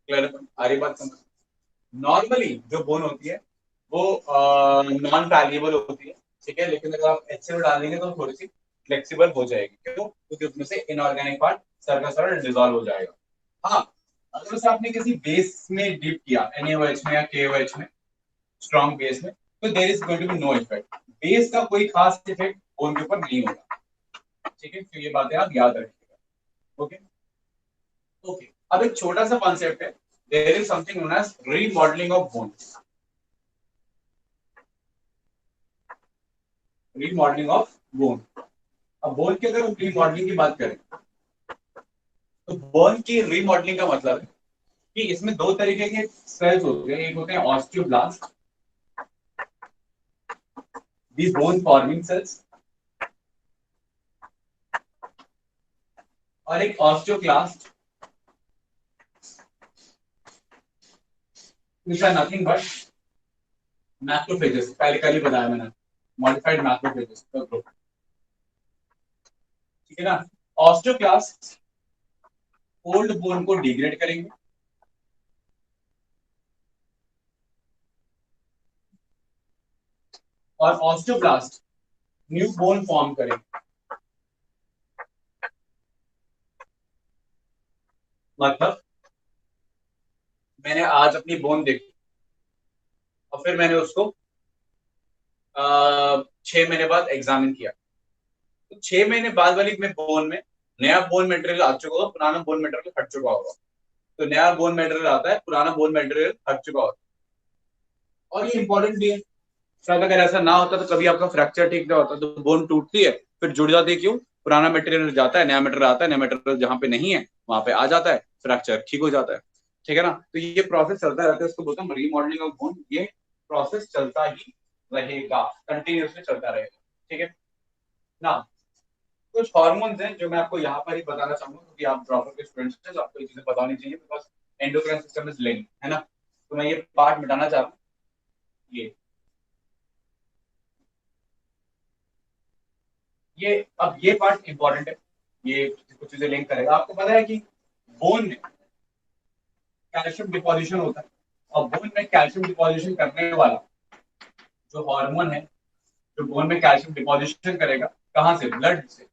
क्लियर? आ रही बात समझ? नॉर्मली जो बोन होती है वो नॉन पैलिएबल होती है, ठीक है, लेकिन अगर आप HCl डाल देंगे तो थोड़ी सी फ्लेक्सिबल हो जाएगी. क्यों? क्योंकि उसमें से इनऑर्गेनिक पार्ट सर का सर डिजॉल्व हो जाएगा. हाँ, अगर उसे आपने किसी बेस में डिप किया, NaOH में या KOH में, स्ट्रॉन्ग बेस में, तो there is going to be no effect. Base का कोई खास इफेक्ट बोन के ऊपर नहीं होगा. ठीक है, तो ये बातें आप याद रखिएगा. Okay, okay. अब एक छोटा सा कॉन्सेप्ट है, there is something known as remodelling of bone. Remodelling of bone अब बोन की अगर हम रीमॉडलिंग की बात करें तो बोन की रीमॉडलिंग का मतलब है कि इसमें दो तरीके के सेल्स होते हैं, एक होते हैं osteoblast, these bone forming cells, और एक osteoclast which are nothing but macrophages, पहले कल ही बताया मैंने, मॉडिफाइड मैक्रोफेजेस का ग्रुप, ठीक है ना। ऑस्टियोक्लास्ट ओल्ड बोन को डिग्रेड करेंगे और ऑस्टियोब्लास्ट न्यू बोन फॉर्म करेंगे। मतलब मैंने आज अपनी बोन देखी और फिर मैंने उसको 6 महीने बाद एग्जामिन किया, तो 6 महीने बाद वाली में बोन में नया बोन मटेरियल आ चुका होगा, पुराना बोन मटेरियल हट चुका होगा। तो नया बोन मटेरियल आता है, पुराना बोन मटेरियल हट चुका होता है। और ये इंपॉर्टेंट भी है, शायद अगर ऐसा ना होता तो कभी आपका फ्रैक्चर ठीक ना होता, तो बोन टूटती है फिर जुड़ जाती है, क्यों? पुराना मटेरियल जाता है, नया मटेरियल आता है, नया मटेरियल जहाँ पे नहीं है वहां पे आ जाता है, फ्रैक्चर ठीक हो जाता है, ठीक है ना। तो ये प्रोसेस चलता रहता है, इसको बोलते हैं रीमॉडलिंग ऑफ बोन। ये प्रोसेस चलता ही रहेगा, कंटिन्यूसली चलता रहेगा, ठीक है ना। कुछ हार्मोन्स हैं जो मैं आपको यहाँ पर ही बताना चाहूंगा, क्योंकि आप ड्रॉपर के स्टूडेंट्स हैं तो आपको ये चीजें पता होनी चाहिए, because endocrine system is linked, है ना। तो मैं ये पार्ट मिटाना चाह रहा हूँ। ये अब ये पार्ट इंपॉर्टेंट है, ये कुछ चीजें लिंक करेगा। आपको पता है कि बोन में कैल्शियम डिपोजिशन होता है, और बोन में कैल्शियम डिपोजिशन करने वाला जो हार्मोन है, जो बोन में कैल्शियम डिपोजिशन करेगा, कहाँ से? ब्लड से।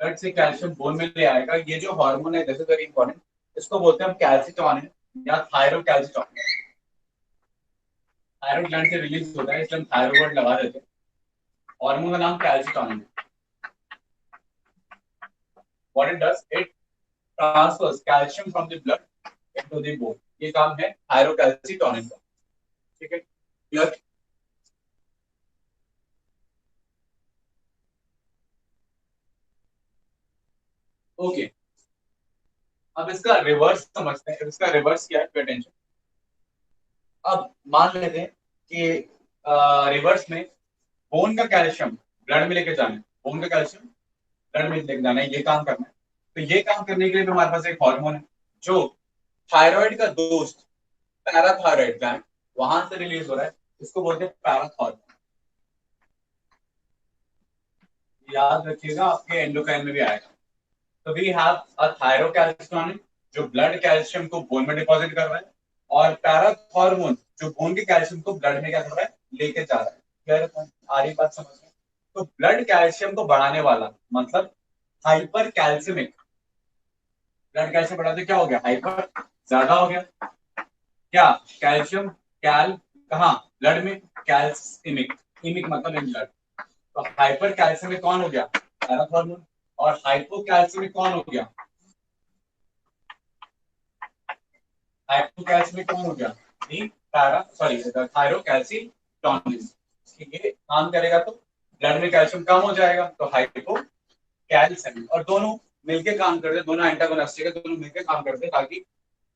ब्लड से कैल्शियम बोन में ले आएगा। ये जो हार्मोन है, दिस इज वेरी इंपॉर्टेंट, इसको बोलते हैं हम कैल्सिटोनिन या थायरोकैल्सिटोनिन। थायराइड ग्लैंड से रिलीज होता है, इसलिए हम थायरो वर्ड लगा देते हैं। हार्मोन का नाम कैल्सिटोनिन है। What it does, it transfers calcium from the blood into the bone. ये काम है थायरोकैल्सिटोनिन का, ठीक है, क्लियर। ओके, अब इसका रिवर्स समझते हैं। इसका रिवर्स क्या है, पे अटेंशन। अब मान लेते हैं कि रिवर्स में बोन का कैल्शियम ब्लड में लेके जाना है, बोन का कैल्शियम ब्लड में लेके जाना है, ये काम करना है। तो ये काम करने के लिए हमारे पास एक हार्मोन है जो थायराइड का दोस्त पैराथायराइड ग्लैंड, वहां से रिलीज हो रहा है, इसको बोलते हैं पैराथायराइड। याद रखिएगा, आपके एंडोक्राइन में भी आएगा। तो वी हैव अ थायरोकैल्सिटोनिन जो ब्लड कैल्शियम को बोन में डिपॉजिट कर रहा है, और पैराथॉर्मोन जो बोन के कैल्शियम को ब्लड में क्या कर रहा है, लेके जा रहा है। क्लियर, आ रही बात समझ में। तो ब्लड कैल्शियम को बढ़ाने वाला मतलब हाइपर कैल्सियमिक, ब्लड कैल्शियम बढ़ाते क्या हो गया, हाइपर, ज्यादा हो गया। क्या? कैल्शियम, कैल कहाँ, ब्लड में, कैल्सिमिक, इमिक मतलब इन ब्लड। तो हाइपर कैल्सियमिक कौन हो गया, पैराथॉर्मोन। और हाइपोकैल्सियमिक कौन हो गया, हाइपोकैल्सियमिक कौन हो गया, थायरोकैल्सिटोनिन। ये काम करेगा तो ब्लड में कैल्शियम कम हो जाएगा, तो हाइपोकैल्सियमिक। और दोनों मिलके काम करते हैं, दोनों एंटागोनिस्टिक है, दोनों मिलके काम करते हैं ताकि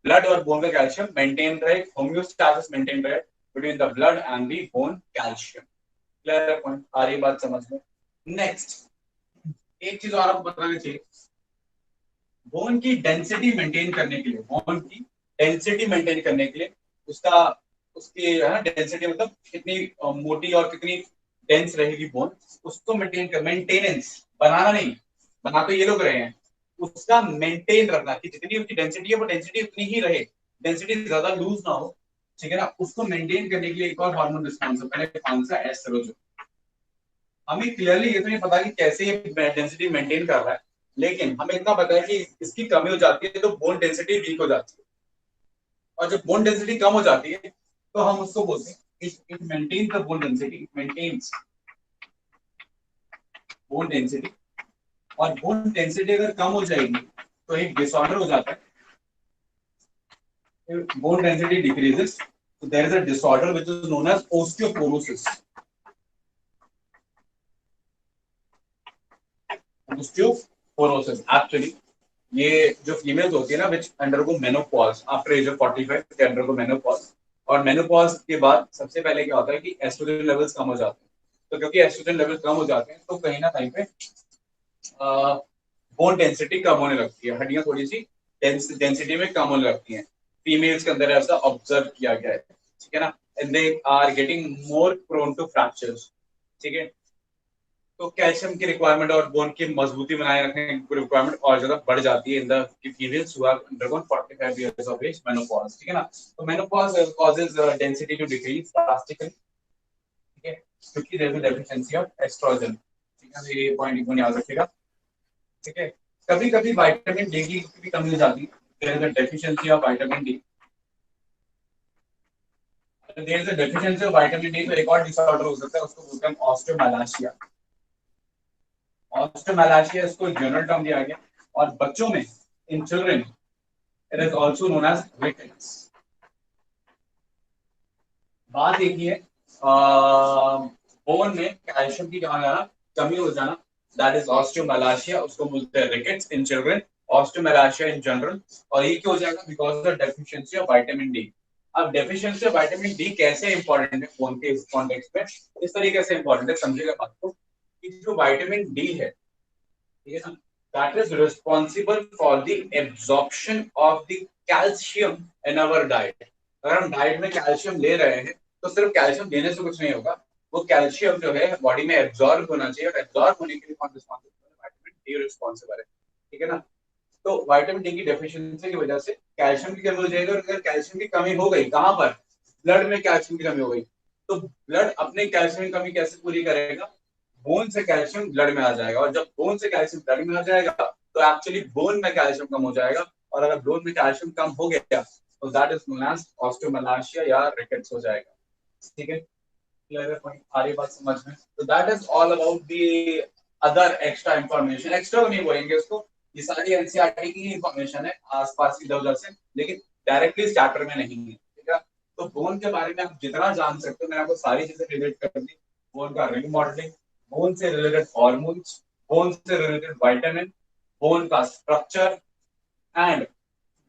ब्लड और बोन का कैल्शियम मेंटेन रहे, होम्योस्टैसिस मेंटेन रहे between the blood and the bone calcium. Clear point, आ रही बात समझ में। नेक्स्ट एक चीज और आपको बताना चाहिए, बोन की डेंसिटी मेंटेन करने के लिए, बोन की डेंसिटी मेंटेन करने के लिए उसका, उसकी है ना डेंसिटी, मतलब कितनी मोटी और कितनी डेंस रहेगी बोन, उसको मेंटेन कर, मेंटेनेंस, बनाना नहीं, बना तो ये लोग रहे हैं, उसका मेंटेन रखना कि जितनी उसकी डेंसिटी है वो डेंसिटी उतनी ही रहे, डेंसिटी ज्यादा लूज ना हो, ठीक है ना। उसको मेंटेन करने के लिए एक और हार्मोन रिस्पॉन्सिबल है, कौन सा, एस्ट्रोजन। हमें क्लियरली ये तो नहीं पता कि कैसे ये डेंसिटी मेंटेन कर रहा है, लेकिन हमें इतना पता है कि इसकी कमी हो जाती है तो बोन डेंसिटी वीक हो जाती है, और जब बोन डेंसिटी कम हो जाती है तो हम उसको बोलते हैं it maintains the bone density, it maintains bone density. और बोन डेंसिटी अगर कम हो जाएगी तो एक डिसऑर्डर हो जाता है, bone density decreases, so there is a disorder which is known as osteoporosis. Osteoporosis. Actually ये जो फीमेल्स होती है ना which undergo menopause after age of 45 they undergo menopause, और मेनोपॉज के बाद सबसे पहले क्या होता है कि एस्ट्रोजन लेवल्स कम हो जाते हैं। तो क्योंकि एस्ट्रोजन लेवल्स कम हो जाते हैं तो कहीं ना कहीं पे बोन डेंसिटी कम होने लगती है, हड्डियां थोड़ी सी डेंसिटी में कम होने लगती हैं। फीमेल्स के अंदर ऐसा ऑब्जर्व किया गया है, ठीक है ना, and they are getting more prone to fractures, ठीक है। तो कैल्शियम की रिक्वायरमेंट और बोन की मजबूती बनाए रखने की रिक्वायरमेंट और ज्यादा बढ़ जाती है in the females who have undergone 45 years of age menopause, ठीक है ना। तो menopause causes density to decrease drastically, ठीक है, क्योंकि there is a deficiency of oestrogen, ठीक है। तो ये पॉइंट को याद रखिएगा, ठीक है। कभी कभी विटामिन डी की भी कमी हो जाती है, there is a deficiency of vitamin D, there is a deficiency of vitamin D. तो एक और डिसऑर्डर हो सकता है, उसको बोलते हैं ऑस्टियोमैलाशिया। ऑस्टियोमैलाशिया इसको जनरल टर्म दिया गया, और बच्चों में in children it is also known as rickets. बात एक ही है, बोन में कैल्शियम की कमी हो जाना, दैट इज ऑस्टियोमैलाशिया, उसको बोलते हैं rickets in children, osteomalacia in general. और ये क्यों हो जाएगा? Because of the deficiency of vitamin D. अब डेफिशिएंसी ऑफ विटामिन डी कैसे इंपॉर्टेंट है बोन के कॉन्टेक्स्ट में, इस तरीके से इंपॉर्टेंट है, समझिएगा बात को, कि जो विटामिन डी है, ठीक है ना, that is responsible for the absorption of the calcium in our diet। अगर हम डाइट में कैल्शियम ले रहे हैं तो सिर्फ कैल्शियम लेने से कुछ नहीं होगा, वो कैल्शियम जो है बॉडी में एब्जॉर्ब होना चाहिए, और एब्जॉर्ब होने के लिए कौन रिस्पॉन्सिबल है? विटामिन डी रिस्पॉन्सिबल है, ठीक है ना। तो विटामिन डी की डेफिशिएंसी की वजह से कैल्शियम की कमी हो जाएगी, और अगर कैल्शियम की कमी हो गई, कहां पर? ब्लड में कैल्शियम की कमी हो गई, तो ब्लड अपने कैल्शियम की कमी कैसे पूरी करेगा? बोन से कैल्शियम ब्लड में आ जाएगा, और जब बोन से कैल्शियम ब्लड में आ जाएगा तो एक्चुअली बोन में कैल्शियम कम हो जाएगा, और अगर बोन में कैल्शियम कम हो गया तो दैट इज नोन एज ऑस्टियोमैलाशिया या रिकेट्स हो जाएगा, ठीक है। क्लियर है पॉइंट? आ रही बात समझ में? तो that is all about the other extra information. Extra नहीं बोलेंगे उसको, ये सारी एनसीईआरटी की इंफॉर्मेशन है आसपास इधर उधर से, लेकिन डायरेक्टली इस चैप्टर में नहीं है, ठीक है। तो बोन के बारे में आप जितना जान सकते हो, मैंने आपको सारी चीजें रिलेट कर दी, बोन का रिमॉडलिंग, बोन से रिलेटेड हॉर्मोन्स, बोन से रिलेटेड विटामिन, बोन का स्ट्रक्चर, एंड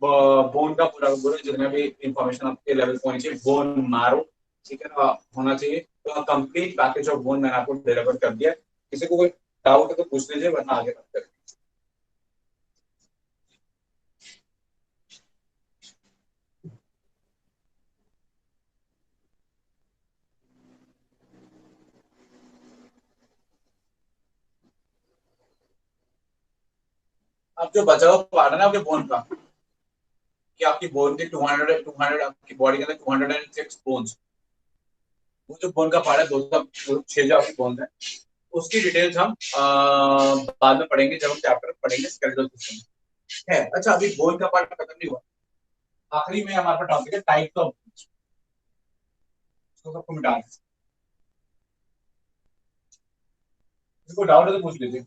बोन का पूरा पूरा जितना भी इंफॉर्मेशन आपके लेवल पे होनी चाहिए, बोन मैरो, ठीक है ना, होना चाहिए। तो कंप्लीट पैकेज ऑफ बोन मैंने आपको डिलीवर कर दिया। किसी को कोई डाउट है तो पूछ लीजिए, वरना आगे बात करें। अब जो बचा हुआ पार्ट है ना आपके बोन का, कि आपकी बोन के 200 आपकी बॉडी के अंदर 206 बोन्स, वो जो बोन का पार्ट है 206 जो आपकी बोन है, उसकी डिटेल्स हम बाद में पढ़ेंगे जब हम चैप्टर पढ़ेंगे स्केलेटल सिस्टम है। अच्छा, अभी बोन का पार्ट खत्म नहीं हुआ, आखिरी में हमारा टॉपिक है टाइप्स ऑफ बोन्स, इसको सबको मिटा दें। इसको डाउट है तो पूछ लीजिए।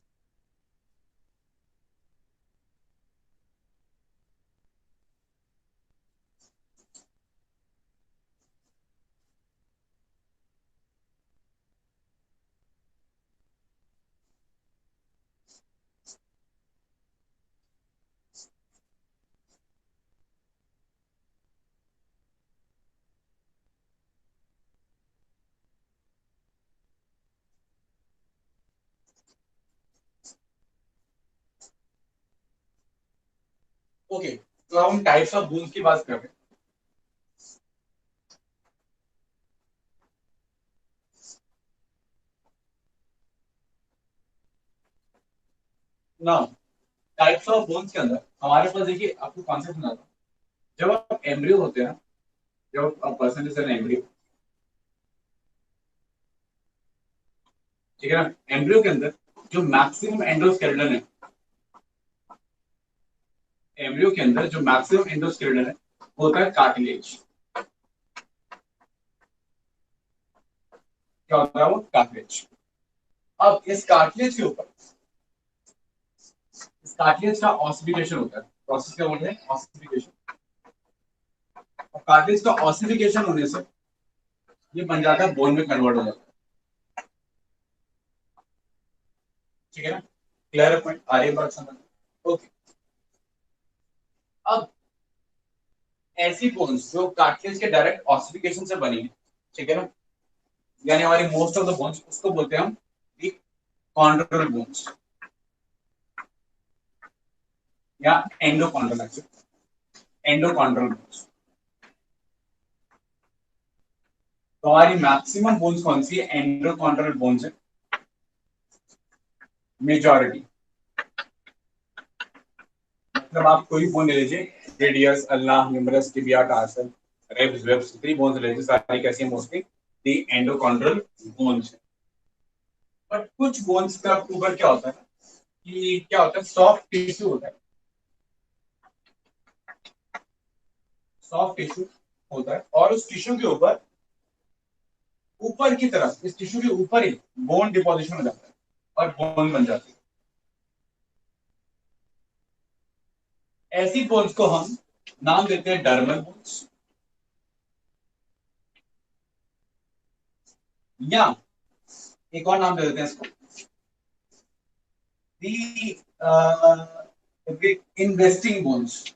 ओके, तो हम टाइप्स ऑफ बोन्स की बात कर रहे हैं ना। टाइप्स ऑफ बोन्स के अंदर हमारे पास देखिए, आपको कॉन्सेप्ट सुनाता हूँ। जब आप एम्ब्रियो होते हैं ना, जब आप पर्सन इज एन एम्ब्रियो, ठीक है ना, एम्ब्रियो के अंदर जो मैक्सिमम एंडोस्केलेटन है, एम्ब्रियो के अंदर जो मैक्सिमम एंडोस्केलेटन है वो होता है कार्टिलेज। क्या होता है वो? कार्टिलेज। अब इस कार्टिलेज के ऊपर, इस कार्टिलेज का ऑसिफिकेशन होता है, प्रोसेस क्या बोलते हैं? ऑसिफिकेशन। और कार्टिलेज का ऑसिफिकेशन होने से ये बन जाता है बोन में कन्वर्ट हो जाता है, ठीक है ना। क्लियर पॉइंट, आ रही है बात समझ? ओके, अब ऐसी बोन्स जो कार्टिलेज के डायरेक्ट ऑसिफिकेशन से बनी है, ठीक है ना, यानी हमारी मोस्ट ऑफ द बोन्स, उसको बोलते हैं हम कॉन्ड्रल बोन्स या एंडोकॉन्ड्रल, एक्चुअली एंडोकॉन्ड्रल बोन्स। तो हमारी मैक्सिमम बोन्स कौन सी है? एंडोकॉन्ड्रल बोन्स है मेजॉरिटी। मतलब आप कोई बोन ले लीजिए, radius, ulna, humerus, tibia, tarsal, ribs, वेब्स, जितनी बोन्स ले लीजिए सारी कैसी है? मोस्टली दी एंडोकॉन्ड्रल बोन्स है। बट कुछ बोन्स का ऊपर क्या होता है कि क्या होता है, सॉफ्ट टिश्यू होता है, सॉफ्ट टिश्यू होता है, और उस टिश्यू के ऊपर ऊपर की तरफ, इस टिश्यू के ऊपर ही बोन डिपोजिशन हो जाता है और बोन बन जाती है। ऐसी बोन्स को हम नाम देते हैं डर्मल बोन्स, या एक और नाम दे देते हैं इसको दी इन्वेस्टिंग बोन्स,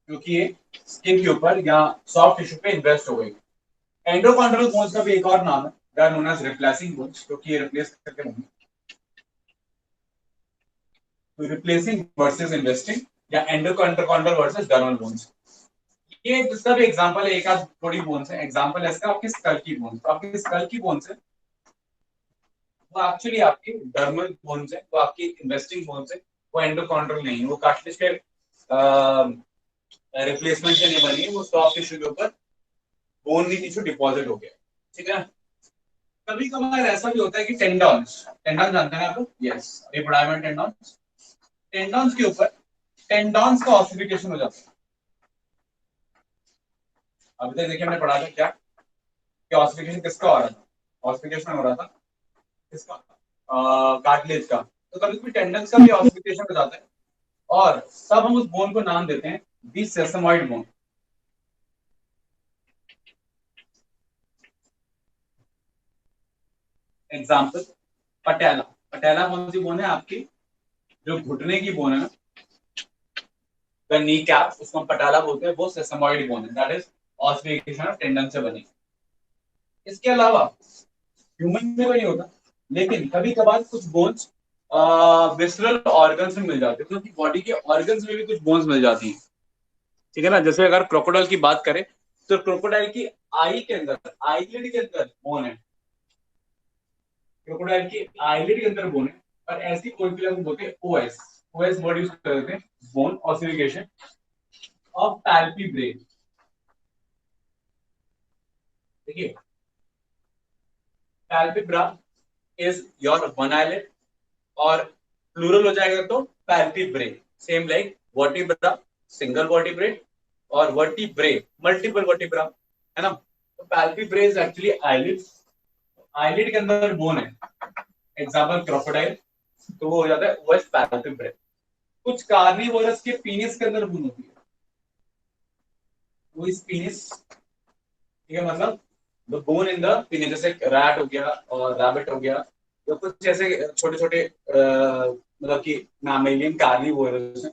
क्योंकि ये स्किन के ऊपर या सॉफ्ट टिश्यू पे इन्वेस्ट हो गई। एंडोकॉन्ड्रल बोन्स का भी एक और नाम है, they are known as replacing bones, क्योंकि ये रिप्लेस करके होंगे। तो रिप्लेसिंग वर्सेस इन्वेस्टिंग या एंडोकॉन्ड्रल वर्सेस डर्मल बोन्स। ये जिसका भी एग्जांपल है, एक आध थोड़ी बोन्स है, एग्जांपल है इसका आपकी स्कल की बोन्स। तो आपकी स्कल की बोन्स है वो एक्चुअली आपकी डर्मल बोन्स है, वो आपकी इन्वेस्टिंग बोन्स है, वो एंडोकॉन्ड्रल नहीं है, वो कार्टिलेज के रिप्लेसमेंट से नहीं बनी है, वो सॉफ्ट टिश्यू के ऊपर बोन टिश्यू डिपॉजिट हो गया, ठीक है। कभी कभार ऐसा भी होता है कि टेंडॉन्स, टेंडॉन जानते हैं आप लोग? यस, अभी पढ़ाया मैंने टेंडॉन्स। टेंडॉन्स के ऊपर टेंडॉन्स का ऑसिफिकेशन हो जाता है। अभी तक देखिए हमने पढ़ा था क्या क्या ऑसिफिकेशन किसका हो रहा था? ऑसिफिकेशन हो रहा था किसका? कार्टिलेज का। तो कभी कभी टेंडन्स का भी ऑसिफिकेशन हो जाता है, और तब हम उस बोन को नाम देते हैं दी सेसमॉइड बोन। एग्जाम्पल, पटेला। पटेला कौन सी बोन है? आपकी जो घुटने की बोन है ना, द नी कैप, उसको हम पटाला बोलते हैं, वो सेसमॉइड बोन है, that is ossification of tendon से बनी। इसके अलावा ह्यूमन में तो नहीं होता, लेकिन कभी कभार कुछ बोन्स विसरल ऑर्गन्स में मिल जाते हैं, क्योंकि बॉडी के ऑर्गन्स में भी कुछ बोन्स मिल जाती हैं, ठीक है ना। जैसे अगर क्रोकोडाइल की बात करें तो क्रोकोडाइल की आई के अंदर, आईलिड के अंदर बोन है, क्रोकोडाइल की आईलिड के अंदर बोन है, और ऐसी बोन के लिए हम बोलते हैं ओएस। ओएस वर्ड यूज करते हैं, बोन ऑसिफिकेशन ऑफ पैल्पेब्रे। देखिए, palpebra is your one eyelid, और प्लूरल हो जाएगा तो palpebrae, same like vertebra single vertebrate, और वर्टिब्रे मल्टीपल वर्टिब्रा, है ना। तो palpebrae is actually eyelid, eyelid के अंदर बोन है, एग्जांपल क्रोकोडाइल, तो वो हो जाता है ओएस पैल्पेब्रे। कुछ कार्निवोरस के पीनिस के अंदर बोन होती है, वो इस पीनिस, ठीक है, मतलब the bone in the penis, जैसे रैट हो गया और रैबिट हो गया, या कुछ ऐसे छोटे छोटे मतलब कि मैमेलियन कार्निवोरस हैं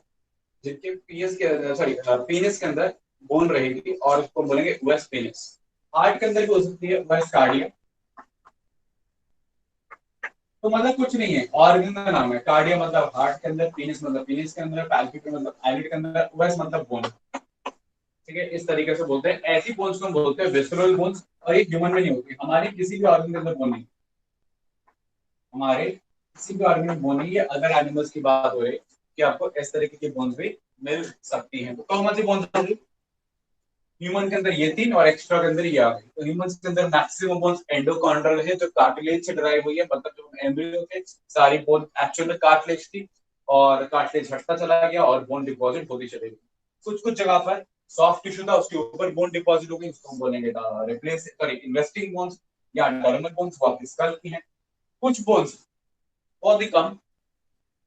जिनके पीएस के, सॉरी, पीनिस के अंदर बोन रहेगी, और उसको बोलेंगे वेस्ट पीनिस। हार्ट के अंदर भी हो सकती है वेस्ट कार्डिया। तो मतलब कुछ नहीं है, ऑर्गन का नाम है। कार्डिया मतलब हार्ट के अंदर, पीनिस मतलब पीनिस के अंदर, पैल्पिब्रा मतलब आईलिड के अंदर, वेस्ट मतलब बोन, ठीक है। इस तरीके से बोलते हैं। ऐसी बोन्स को हम बोलते हैं विसरल बोन्स, और ये ह्यूमन में नहीं होती, हमारी किसी भी ऑर्गन के अंदर बोन नहीं, हमारे किसी भी ऑर्गन में बोन नहीं है। अदर एनिमल्स की बात हो रही कि आपको इस तरीके की बोन्स भी मिल सकती हैं। तो कौन सी बोन्स होंगी? ह्यूमन के अंदर ये तीन, और एक्स्ट्रा के अंदर ये आ गई। तो ह्यूमन के अंदर मैक्सिमम बोन्स एंडोकॉन्ड्रल है, जो कार्टिलेज से ड्राइव हुई है, मतलब जो एम्ब्रियो थे सारी बोन एक्चुअल में कार्टिलेज थी, और कार्टिलेज हटता चला गया और बोन डिपॉजिट होती चली गई। कुछ कुछ जगह पर सॉफ्ट टिश्यू था, उसके ऊपर बोन डिपॉजिट हो गई, उसको बोलेंगे रिप्लेस, सॉरी, इन्वेस्टिंग बोन्स या डर्मल बोन्स, वो आपकी स्कल की हैं। कुछ बोन्स बहुत ही कम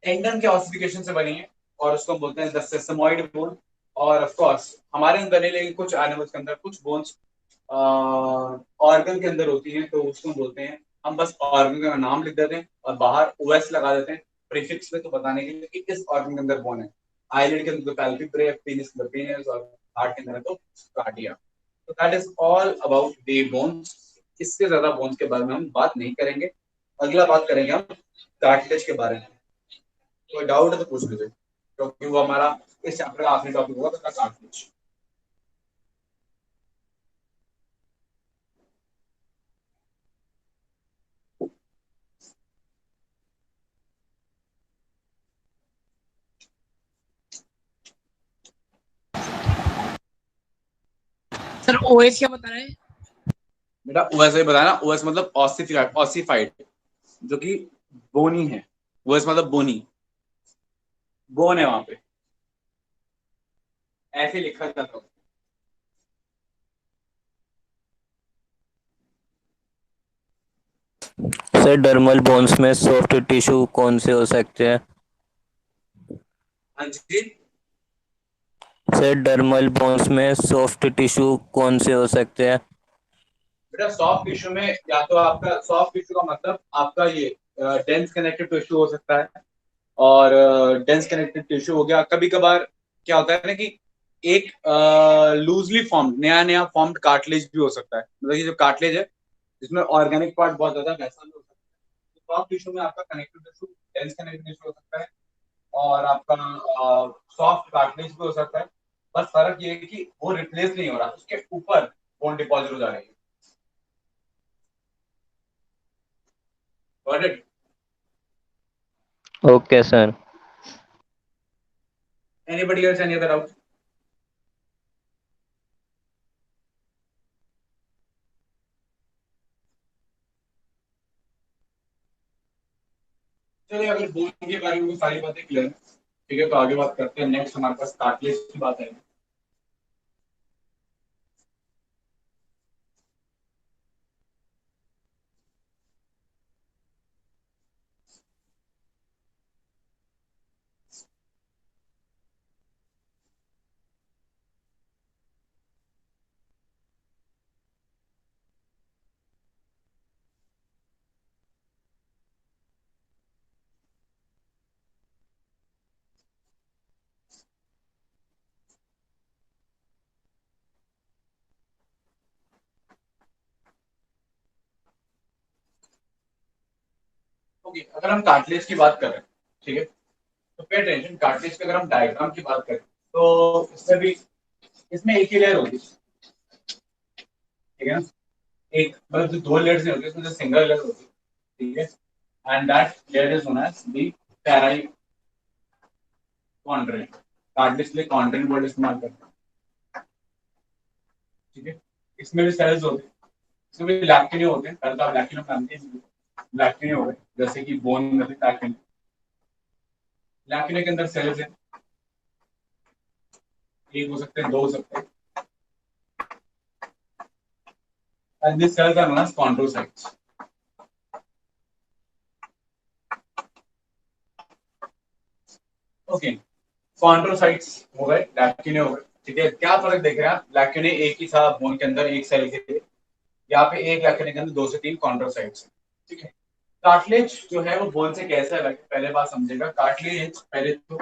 टेंडन के ऑसिफिकेशन से बनी है, और उसको हम बोलते हैं द सेसमॉइड बोन। और ऑफ कोर्स हमारे अंदर नहीं, लेकिन कुछ एनिमल्स के अंदर कुछ बोन्स ऑर्गन के अंदर होती हैं, तो उसको हम बोलते हैं हम बस ऑर्गन का नाम लिख देते हैं और बाहर ओएस लगा देते हैं प्रीफिक्स में, तो बताने के लिए कि किस ऑर्गन के अंदर बोन है। आईलिड के अंदर तो पैल्पेब्रे, पेनिस के अंदर पेनिस, और हार्ट के अंदर है तो कार्डिया। तो that is all about the bones. इससे ज्यादा बोन्स के बारे में हम बात नहीं करेंगे। अगला बात करेंगे हम कार्टिलेज के बारे में। कोई डाउट है तो पूछ लीजिए, क्योंकि वो हमारा इस चैप्टर का आखिरी टॉपिक होगा, तो कार्टिलेज। सर ओएस क्या बता रहे हैं? बेटा ओएस बताया ना, ओएस मतलब ऑसिफाइड, जो कि बोनी है। ओएस मतलब बोनी, बोन है वहां पे, ऐसे लिखा जाता है। सर डर्मल बोन्स में सॉफ्ट टिश्यू कौन से हो सकते हैं? हाँ जी, सर डर्मल बोन्स में सॉफ्ट टिश्यू कौन से हो सकते हैं? बेटा सॉफ्ट टिश्यू में या तो आपका सॉफ्ट टिश्यू का मतलब आपका ये डेंस कनेक्टिव टिश्यू हो सकता है, और डेंस कनेक्टिव टिश्यू हो गया। कभी कभार क्या होता है ना कि एक लूजली फॉर्म्ड नया नया फॉर्म्ड कार्टिलेज भी हो सकता है। मतलब ये जो कार्टिलेज है जिसमें ऑर्गेनिक पार्ट बहुत ज्यादा, वैसा भी हो सकता है। तो सॉफ्ट टिश्यू में आपका connective tissue, dense connective tissue हो सकता है, और आपका सॉफ्ट कार्टिलेज भी हो सकता है। बस फर्क ये है कि वो रिप्लेस नहीं हो रहा, उसके ऊपर बोन डिपॉजिट हो जा रही है। Got it? Okay sir. Anybody else any other doubt? चलिए, अगर बोन के बारे में सारी बातें क्लियर है, ठीक है, तो आगे बात करते हैं। नेक्स्ट हमारे पास कार्टिलेज की बात है। ओके, अगर हम कार्टिलेज की बात करें, ठीक है, तो पे अटेंशन। कार्टिलेज की अगर हम डायग्राम की बात करें तो इसमें भी, इसमें एक ही लेयर होगी, ठीक है ना। एक मतलब जो दो लेयर्स नहीं होती, इसमें जो सिंगल लेयर होती है, ठीक है, and that layer is known as the perichondrial. Cartilage के लिए कॉन्ड्रिल वर्ड इस्तेमाल करते हैं, ठीक है। इसमें भी सेल्स होते हैं, इसमें भी लैक्टिनियो होते हैं। पहले तो आप लैक्टिनियो जानते हैं, लैक्टिनियो हो गए, जैसे कि बोन में भी लैक्टिनियो। लैक्टिनियो के अंदर सेल्स हैं, एक हो सकते हैं, दो हो सकते हैं, and these cells are known as chondrocytes. Okay, chondrocytes हो गए, लैक्टिने हो गए, ठीक है। क्या फर्क देख रहे हैं आप? लैक्टिने एक ही था बोन के अंदर, एक सेल के लिए। यहाँ पे एक लैक्टिने के अंदर दो से तीन कॉन्ड्रोसाइट्स हैं, ठीक है। कार्टिलेज जो है वो बोन से कैसे अलग है, पहले बात समझेगा। कार्टिलेज पहले तो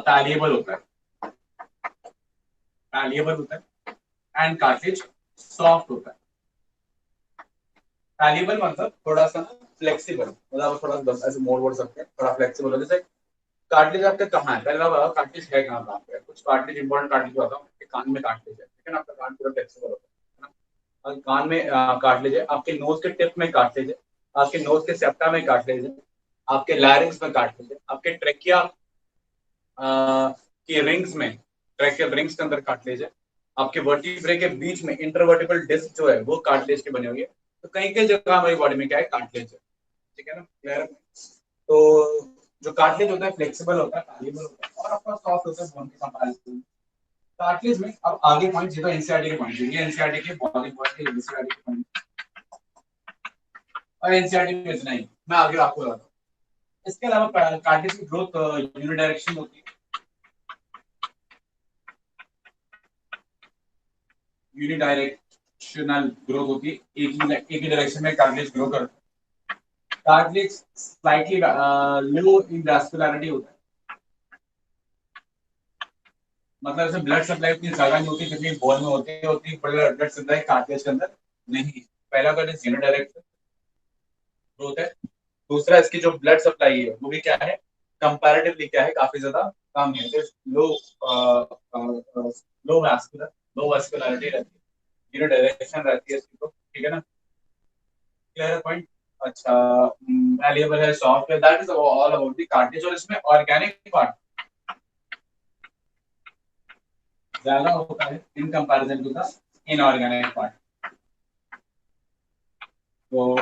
पैलिएबल होता है, पैलिएबल होता है, एंड कार्टिलेज सॉफ्ट होता है। पैलिएबल मतलब थोड़ा सा फ्लेक्सिबल, मतलब थोड़ा ऐसे मोड़ सकते हैं, थोड़ा फ्लेक्सिबल हो। जैसे कार्टिलेज आपका कहाँ है, पहले बताओ कार्टिलेज है कहाँ पे? कुछ कार्टिलेज इंपॉर्टेंट कार्टिलेज बताओ। आपके कान में कार्टिलेज है, ठीक है ना, आपका कान पूरा फ्लेक्सिबल होता है ना। और कान में कार्टिलेज है, आपके नोज के टिप में कार्टिलेज है, आपके नोज के सेप्टा में कार्टिलेज है, आपके लैरिंग्स में कार्टिलेज है, आपके ट्रेकिया की रिंग्स में, ट्रेकियल रिंग्स के अंदर कार्टिलेज है, आपके वर्टिब्रे के बीच में इंटरवर्टिबल डिस्क जो है वो कार्टिलेज की बनी हुई है। तो कहीं कहीं जगह हमारी बॉडी में क्या है, कार्टिलेज है, ठीक है ना, क्लियर है? तो जो कार्टिलेज होता है फ्लेक्सिबल होता है, पैलिएबल होता है, और आपका सॉफ्ट होता है बोन के कंपैरिजन में। कार्टिलेज में अब आगे पॉइंट, ये तो एनसीईआरटी के पॉइंट, ये एनसीईआरटी के बॉडी पॉइंट के, एनसीईआरटी के पॉइंट, और एनसीईआरटी में इतना ही मैं आगे आपको बताता हूँ। इसके अलावा कार्टिलेज की ग्रोथ यूनिडायरेक्शनल होती है, यूनिडायरेक्ट, डायरेक्शनल ग्रोथ होती है, एक ही डायरेक्शन में कार्टिलेज ग्रो करता है। कार्टिलेज स्लाइटली लो इन वैस्कुलरिटी होता है, मतलब इसमें ब्लड सप्लाई उतनी ज्यादा नहीं होती जितनी बोन में होती है ब्लड सप्लाई कार्टिलेज के अंदर नहीं। पहला तो जीरो डायरेक्ट ग्रोथ है। दूसरा इसकी जो ब्लड सप्लाई है वो भी क्या है, कंपैरेटिवली क्या है, काफी ज्यादा कम है। लो लो वैस्कुलर लो वैस्कुलरिटी रहती है, जीरो डायरेक्शन रहती है इसकी, तो ठीक है ना, क्लियर है पॉइंट। अच्छा, वैल्यूएबल है, सॉफ्ट है, that is all about the cartilage. और इसमें ऑर्गेनिक पार्ट ज्यादा होता है in comparison to the inorganic part. तो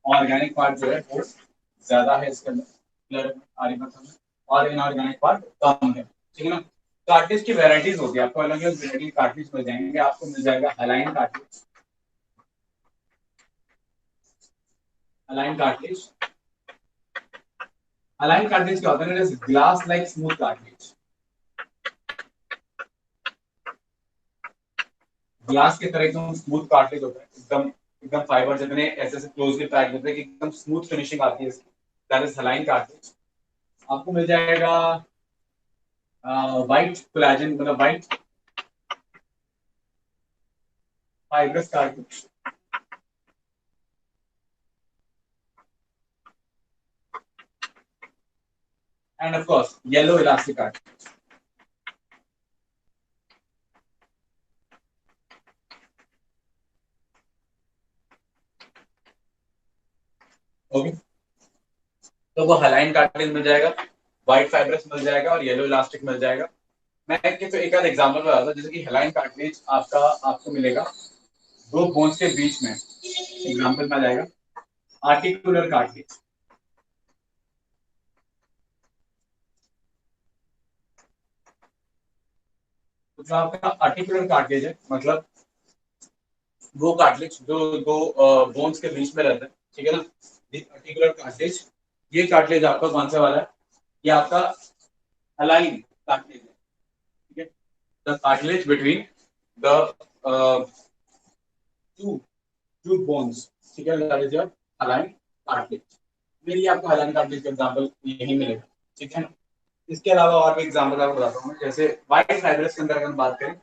ऑर्गेनिक पार्ट जो है वो ज्यादा है इसके अंदर, क्लियर आ रही बात, और इनऑर्गेनिक पार्ट कम है, ठीक है ना। कार्टिलेज की वैरायटीज होती है, आपको अलग अलग वैरायटी कार्टिलेज मिल जाएंगे। आपको मिल जाएगा align cartilage, align cartilage, align cartilage क्या होता है, glass like smooth cartilage, glass की तरह एकदम स्मूथ कार्टिलेज होता है, एकदम एकदम फाइबर जितने ऐसे ऐसे क्लोजली पैक्ड होते हैं कि एकदम स्मूथ फिनिशिंग आती है इसकी, दैट इज अलाइन कार्टिलेज। आपको मिल जाएगा वाइट कोलेजन, मतलब white fibrous cartilage, end of course yellow elastic cartilage. Okay, तो वो हलाइन कार्टिलेज मिल जाएगा, व्हाइट फाइब्रस मिल जाएगा और येलो इलास्टिक मिल जाएगा। मैं एक आध एग्जांपल बता था, जैसे कि हलाइन कार्टिलेज आपको मिलेगा दो बोन्स के बीच में, एग्जांपल में आ जाएगा आर्टिकुलर कार्टिलेज। तो जो आपका आर्टिकुलर कार्टिलेज है, मतलब वो कार्टिलेज जो दो बोन्स के बीच में रहता है, ठीक है ना, आर्टिकुलर कार्टिलेज। ये कार्टिलेज आपका कौन सा वाला है, ये आपका अलाइन कार्टिलेज है, ठीक है। The cartilage between the two two bones, ठीक है, that is your hyaline cartilage. मेरी आपको अलाइन कार्टिलेज का एग्जांपल यही मिलेगा, ठीक है ना। इसके अलावा और भी एग्जांपल आपको बताता हूँ, जैसे व्हाइट फाइब्रस के अंदर अगर हम बात करें,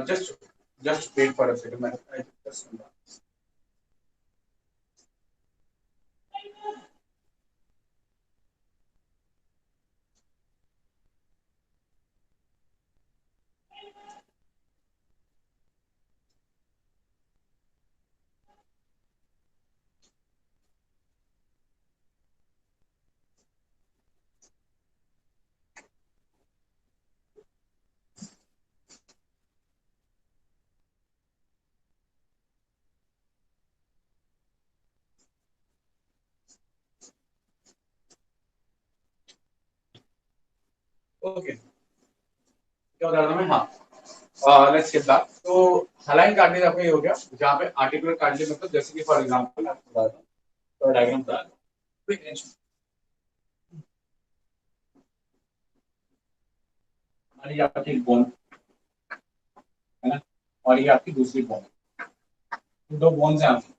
just just wait for a second, मैं just ओके, क्या बता रहा था मैं, हाँ, लेट्स गेट बैक। तो हलाइन कार्टिलेज आपका ये हो गया, जहाँ पे आर्टिकुलर कार्टिलेज मतलब जैसे कि फॉर एग्जांपल आपको बताता हूँ, तो डायग्राम बता रहा हूँ। ये आपकी एक बोन है ना, और ये आपकी दूसरी बोन, दो बोन्स हैं आपकी,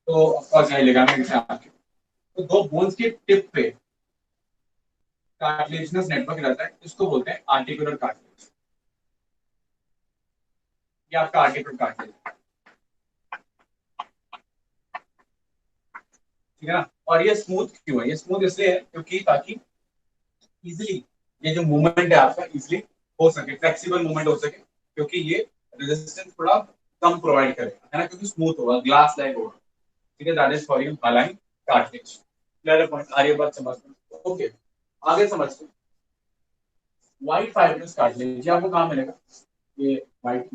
तो ऑफकोर्स ये लिगामेंट्स हैं आपके। तो दो बोन्स के टिप पे कार्टिलेजिनस नेटवर्क रहता है, इसको बोलते हैं आर्टिकुलर कार्टिलेज। ये आपका आर्टिकुलर कार्टिलेज, ठीक है ना। और ये स्मूथ क्यों है, ये स्मूथ इसलिए है क्योंकि ताकि इजिली ये जो मूवमेंट है आपका इजिली हो सके, फ्लेक्सिबल मूवमेंट हो सके, क्योंकि ये रेजिस्टेंस थोड़ा कम प्रोवाइड करेगा, है ना, क्योंकि स्मूथ होगा, ग्लास लाइक होगा, ठीक है। That is for you align cartilage. Clear point, आगे बात समझते हैं। ओके, आगे समझते हैं व्हाइट फाइब्रस कार्टिलेज। ये आपको कहाँ मिलेगा, ये white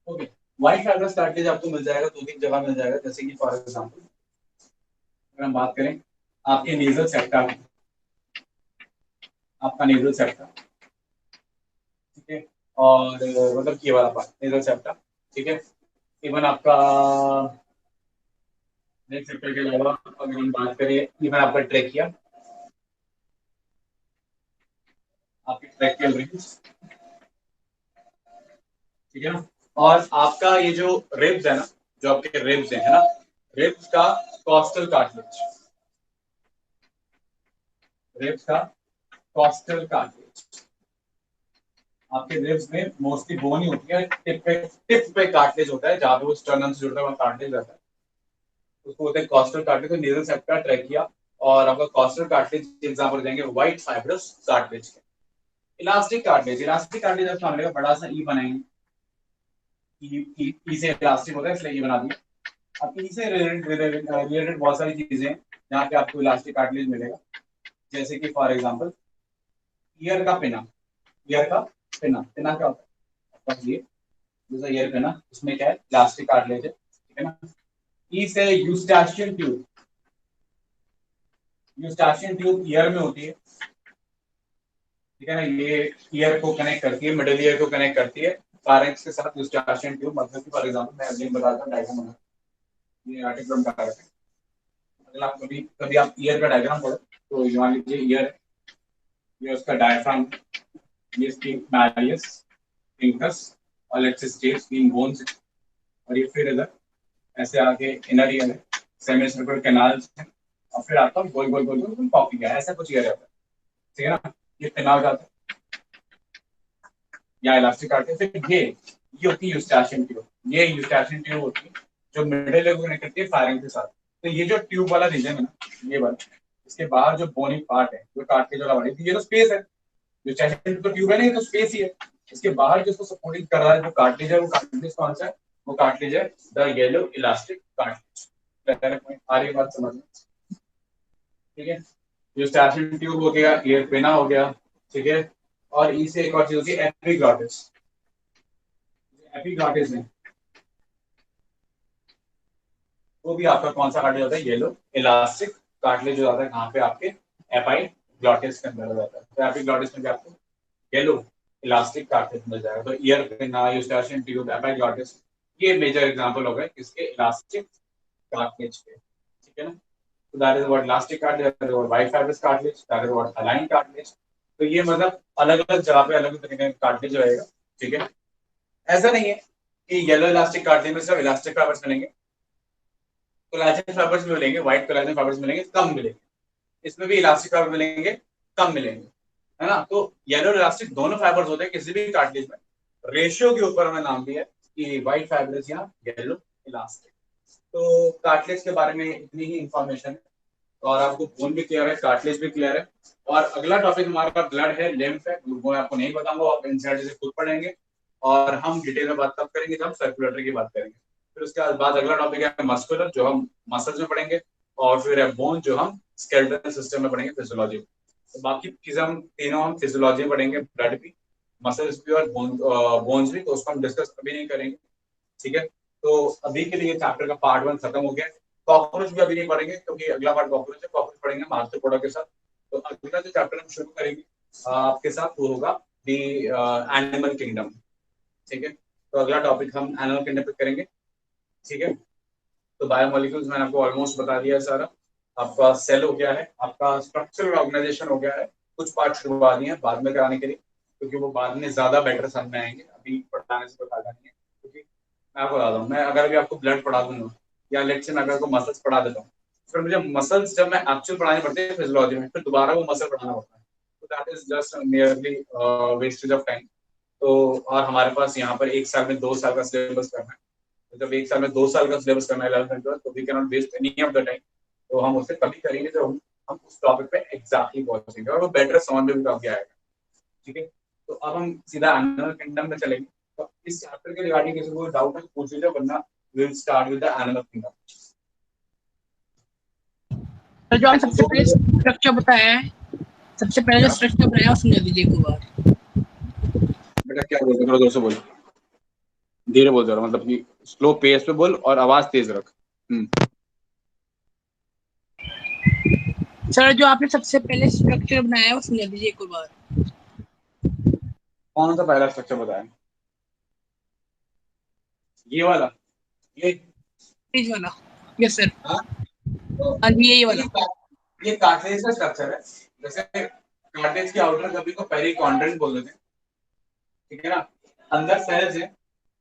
okay, white fibrous cartilage आपको मिल जाएगा दो तीन जगह मिल जाएगा, जैसे कि फॉर एग्जांपल अगर हम बात करें आपके नेजल सेप्टा की, आपका नेजल सेप्टा, ठीक है, और मतलब ये वाला पार्ट नेजल सेप्टा, ठीक है। इवन आपका नेक सेप्टा के अलावा अगर हम बात करें, इवन आपका ट्रेकिया, आपकी ट्रेकियल रिंग्स, ठीक है ना। और आपका ये जो रिब्स है ना, जो आपके रिब्स है ना, रिब्स का कॉस्टल कार्टिलेज, रिब्स का कॉस्टल कार्टिलेज, आपके रिब्स में मोस्टली बोन ही होती है, टिप पे कार्टिलेज होता है, जहां पे वो स्टर्नम से जुड़ता हुआ कार्टिलेज रहता है, उसको बोलते हैं कॉस्टल कार्टिलेज। तो नेजल सेप्टा, ट्रैकिया और आपका कॉस्टल कार्टिलेज एग्जांपल देंगे व्हाइट फाइब्रस कार्टिलेज के। इलास्टिक कार्टिलेज, इलास्टिक कार्टिलेज आपको मिलेगा, बड़ा सा ई बनाएंगे, ई से इलास्टिक होता है इसलिए ई बना दिया। अब ई से रिलेटेड बहुत सारी चीजें हैं जहाँ पे आपको इलास्टिक कार्टिलेज मिलेगा, जैसे कि फॉर एग्जांपल ईयर का पिना, ईयर का पिना, पिना क्या होता है आपका, ये जैसा ईयर पिना, इसमें क्या है, इलास्टिक कार्टिलेज है, ठीक है ना। ई से यूस्टाशियन ट्यूब, यूस्टाशियन ट्यूब ईयर में होती है, ठीक है ना, ये ईयर को कनेक्ट करती है, मिडिल ईयर को कनेक्ट करती है फारेंक्स के साथ। यूस्टाशियन ट्यूब मतलब कि फॉर एग्जांपल मैं अगेन बताता हूं, डायग्राम बना, ये आर्टिकल बता रहे हैं, अगर आप कभी कभी आप ईयर का डायग्राम पढ़ो तो ये मान लीजिए ईयर है, ये उसका डायफ्राम, ये इसकी मैलियस, इंकस और let's say states being bones, और ये फिर इधर ऐसे आगे इनर ईयर है, सेमी सर्कुलर कैनाल्स है, और फिर आपका गोल गोल गोल गोल पॉपिंग है, ऐसा कुछ ईयर रहता है, ठीक है ना। ये कैनाल जाता है या इलास्टिक काटते हैं, फिर ये होती है यूस्टाशियन ट्यूब, ये यूस्टाशियन ट्यूब होती है जो मिडिल ईयर को कनेक्ट करती है फायरिंग के साथ। तो ये जो ट्यूब वाला रीजन है ना, ये वाला, इसके बाहर जो बोनी पार्ट है, जो कार्टिलेज वाला बॉडी, ये तो स्पेस है, जो यूस्टाशियन तो ट्यूब है ना, ये तो स्पेस ही है। इसके बाहर जो इसको सपोर्टिंग कर रहा है, जो कार्टिलेज है, वो कार्टिलेज कौन सा है, वो कार्टिलेज है द येलो इलास्टिक कार्टिलेज। आ रही बात समझ में, ठीक है। यूस्टाशियन ट्यूब हो गया, ईयर पिना हो गया, ठीक है। और इससे एक और चीज होती है एपिग्लॉटिस, एपिग्लॉटिस में वो भी आपका कौन सा कार्टिलेज होता है, येलो इलास्टिक कार्टिलेज जो जाता है कहाँ पे, आपके एपिग्लॉटिस के अंदर हो जाता है। तो एपिग्लॉटिस में आपको येलो इलास्टिक कार्टिलेज मिल जाएगा। तो ईयर पिना, यूस्टाशियन ट्यूब, एपिग्लॉटिस, ये मेजर एग्जांपल हो गए किसके, इलास्टिक कार्टिलेज के, ठीक है ना। So that is what elastic cartilage, that is what white fibrous cartilage, that is what align cartilage। तो ये मतलब अलग अलग जगह पे अलग अलग तरीके का कार्टिलेज रहेगा, ठीक है। ऐसा नहीं है कि येलो इलास्टिक कार्टिलेज में सिर्फ इलास्टिक फाइबर्स मिलेंगे, कोलेजन फाइबर्स भी मिलेंगे, व्हाइट कोलेजन फाइबर्स मिलेंगे, कम मिलेंगे, इसमें भी इलास्टिक फाइबर मिलेंगे, कम मिलेंगे, है ना। तो येलो इलास्टिक दोनों फाइबर्स होते हैं किसी भी कार्टिलेज में, रेशियो के ऊपर हमें नाम दिया है कि व्हाइट फाइबर्स या येलो इलास्टिक। तो कार्टिलेज के बारे में इतनी ही इंफॉर्मेशन है, और आपको बोन भी क्लियर है, कार्टिलेज भी क्लियर है। और अगला टॉपिक हमारा ब्लड है, लिम्फ है, वो मैं आपको नहीं बताऊंगा, आप एनसीईआरटी से खुद पढ़ेंगे, और हम डिटेल में बात तब करेंगे जब हम सर्कुलेटरी की बात करेंगे। फिर उसके बाद अगला टॉपिक है मस्कुलर, जो हम मसल्स में पढ़ेंगे, और फिर है बोन, जो हम स्केलेटल सिस्टम में पढ़ेंगे, फिजियोलॉजी में। तो बाकी चीजें हम तीनों हम फिजियोलॉजी में पढ़ेंगे, ब्लड भी, मसल्स भी और बोन्स भी, तो उसको हम डिस्कस कभी नहीं करेंगे, ठीक है। तो अभी के लिए चैप्टर का पार्ट 1 खत्म हो गया। कॉकरोच भी अभी नहीं पढ़ेंगे क्योंकि अगला पार्ट कॉकरोच है, कॉकरोच पढ़ेंगे हम आर्थ्रोपोडा के साथ। तो अगला जो चैप्टर हम शुरू करेंगे आपके साथ, वो होगा दी एनिमल किंगडम, ठीक है। तो अगला टॉपिक हम एनिमल किंगडम पे करेंगे, ठीक है। तो बायोमोलिक्यूल्स मैंने आपको ऑलमोस्ट बता दिया है सारा, आपका सेल हो गया है, आपका स्ट्रक्चरल ऑर्गेनाइजेशन हो गया है, कुछ पार्ट शुरुआ दिए हैं बाद में कराने के लिए, क्योंकि वो बाद में ज्यादा बेटर समझ में आएंगे, अभी पढ़ाने से कोई फायदा नहीं है। क्योंकि मैं आपको बता दूं, मैं अगर भी आपको ब्लड पढ़ा दूंगा, या लेट से मैं अगर आपको मसल्स पढ़ा देता हूँ, फिर मुझे मसल्स जब मैं एक्चुअल पढ़ानी पड़ती है फिजियोलॉजी में, फिर दोबारा वो मसल पढ़ाना होता है, तो that is just nearly wastage of time. तो और हमारे पास यहाँ पर एक साल में 2 साल का सिलेबस करना है, तो जब एक साल में 2 साल का सिलेबस करना है 11th में, तो we can not waste any of the time. तो हम उसे कभी करेंगे जब हम उस टॉपिक पे एग्जैक्टली पहुंचेंगे, और वो बेटर समझ में भी काफी आएगा, ठीक है। तो अब हम सीधा एनिमल किंगडम में चलेंगे। तो इस चैप्टर के रिगार्डिंग किसी को डाउट है पूछ लीजिए, वरना will start with the animal kingdom. Sir जो आपने सबसे पहले स्ट्रक्चर बताया है, सबसे पहले जो स्ट्रक्चर बनाया वो समझा दीजिए एक बार। बेटा क्या बोल रहे हो, जोर से बोल, धीरे बोल जरा, मतलब कि स्लो पेस पे बोल और आवाज तेज रख। सर जो आपने सबसे पहले स्ट्रक्चर बनाया है वो समझा दीजिए एक बार। कौन सा पहला स्ट्रक्चर बताया, ये वाला, इस वाला, यस सर। हाँ तो हाँ जी, यही वाला। ये कार्टिलेज का स्ट्रक्चर है। जैसे कार्टिलेज की आउटर कभी को पेरिकॉन्ड्रिन बोल देते हैं, ठीक है ना। अंदर सेल्स है,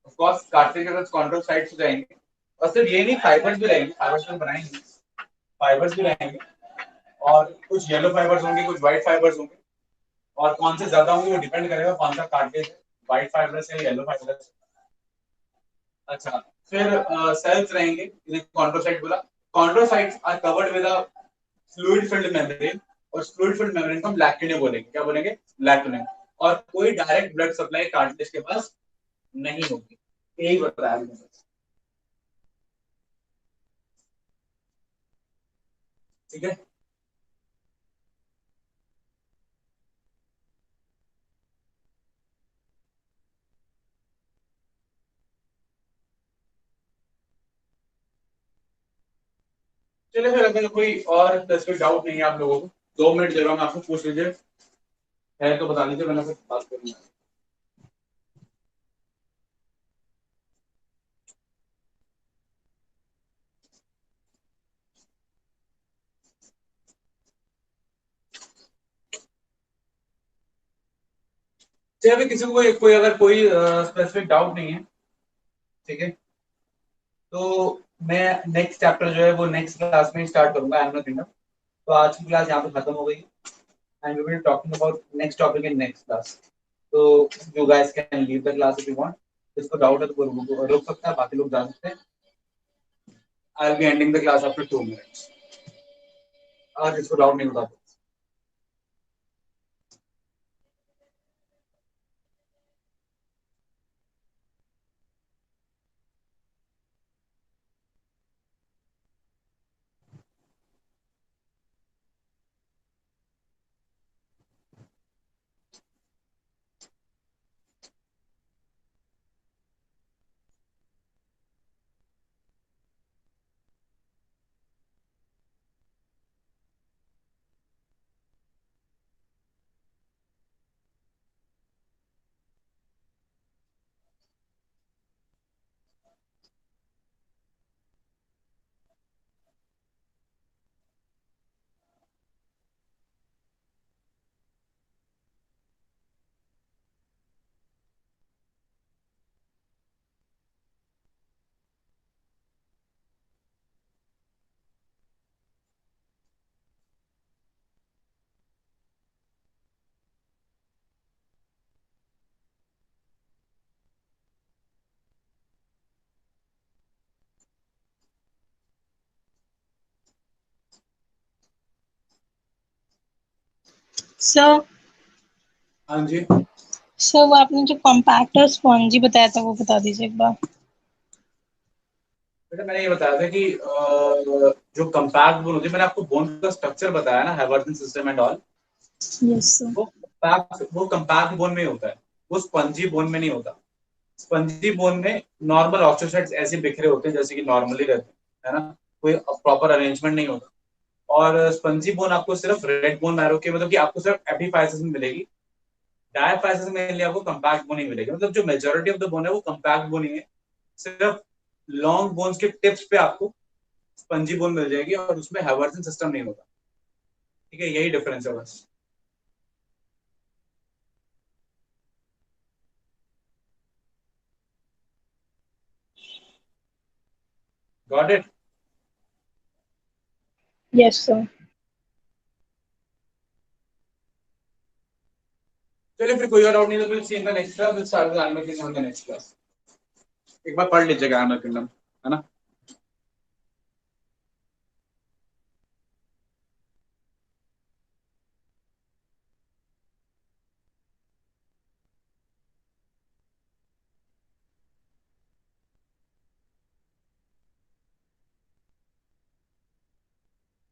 ऑफ कोर्स कार्टिलेज के साथ कॉन्ड्रोसाइट्स हो जाएंगे, और सिर्फ ये नहीं, फाइबर्स भी रहेंगे, फाइबर्स भी बनाएंगे, फाइबर्स भी रहेंगे, और कुछ येलो फाइबर्स होंगे, कुछ व्हाइट फाइबर्स होंगे, और कौन से ज्यादा होंगे वो डिपेंड करेगा कौन सा कार्टिलेज है, व्हाइट फाइबर्स है, येलो फाइबर्स। अच्छा, फिर सेल्स रहेंगे, इन्हें कॉन्ड्रोसाइट बोला। Chondrocytes are covered with a fluid filled membrane, और फ्लूइड फिल्ड मेम्ब्रेन को हम लैक्यूने बोलेंगे, क्या बोलेंगे? लैक्यूने। और कोई डायरेक्ट ब्लड सप्लाई कार्टिलेज के पास नहीं होगी, यही बताया मैंने बस। ठीक है, चलिए फिर अगर कोई और स्पेसिफिक डाउट नहीं है आप लोगों को, 2 मिनट दे रहा हूँ मैं आपको, पूछ लीजिए, है तो बता दीजिए, मैंने फिर बात करूंगा। चलिए अभी किसी को कोई अगर कोई स्पेसिफिक डाउट नहीं है, ठीक है, तो मैं नेक्स्ट चैप्टर जो है वो नेक्स्ट क्लास में स्टार्ट करूंगा, एनिमल किंगडम। तो आज की क्लास यहाँ पे खत्म हो गई, and we will talking about next topic in next class. तो you guys can leave the class if you want, जिसको डाउट है तो वो रुक सकता है, बाकी लोग जा सकते हैं। I will be ending the class after 2 minutes, और जिसको डाउट नहीं होता। सर हाँ जी, सर वो आपने जो कॉम्पैक्ट और स्पॉन्जी बताया था वो बता दीजिए एक बार। बेटा मैंने ये बताया था कि जो कंपैक्ट बोन होती है, मैंने आपको बोन का स्ट्रक्चर बताया ना, Haversian system and all, yes sir. वो कंपैक्ट बोन में होता है, वो स्पंजी बोन में नहीं होता। स्पंजी बोन में नॉर्मल ऑस्टियोसाइट्स ऐसे बिखरे होते हैं जैसे कि नॉर्मली रहते हैं, है ना, कोई प्रॉपर अरेंजमेंट नहीं होता। और स्पंजी बोन आपको सिर्फ रेड बोन मैरो के, मतलब कि आपको सिर्फ एपीफाइसिस में मिलेगी, डायफाइसिस में आपको कंपैक्ट बोन ही मिलेगी। मतलब जो मेजोरिटी ऑफ द बोन है वो कंपैक्ट बोन ही है, सिर्फ लॉन्ग बोन्स के टिप्स पे आपको स्पंजी बोन मिल जाएगी, और उसमें हैवर्सन सिस्टम नहीं होता। ठीक है, यही डिफरेंस है बस। Got it? Yes sir. चलिए फिर कोई और डाउट नहीं, तो फिर see in the next class, will start with animal kingdom in the next class. एक बार पढ़ लीजिएगा एनिमल किंगडम, है ना।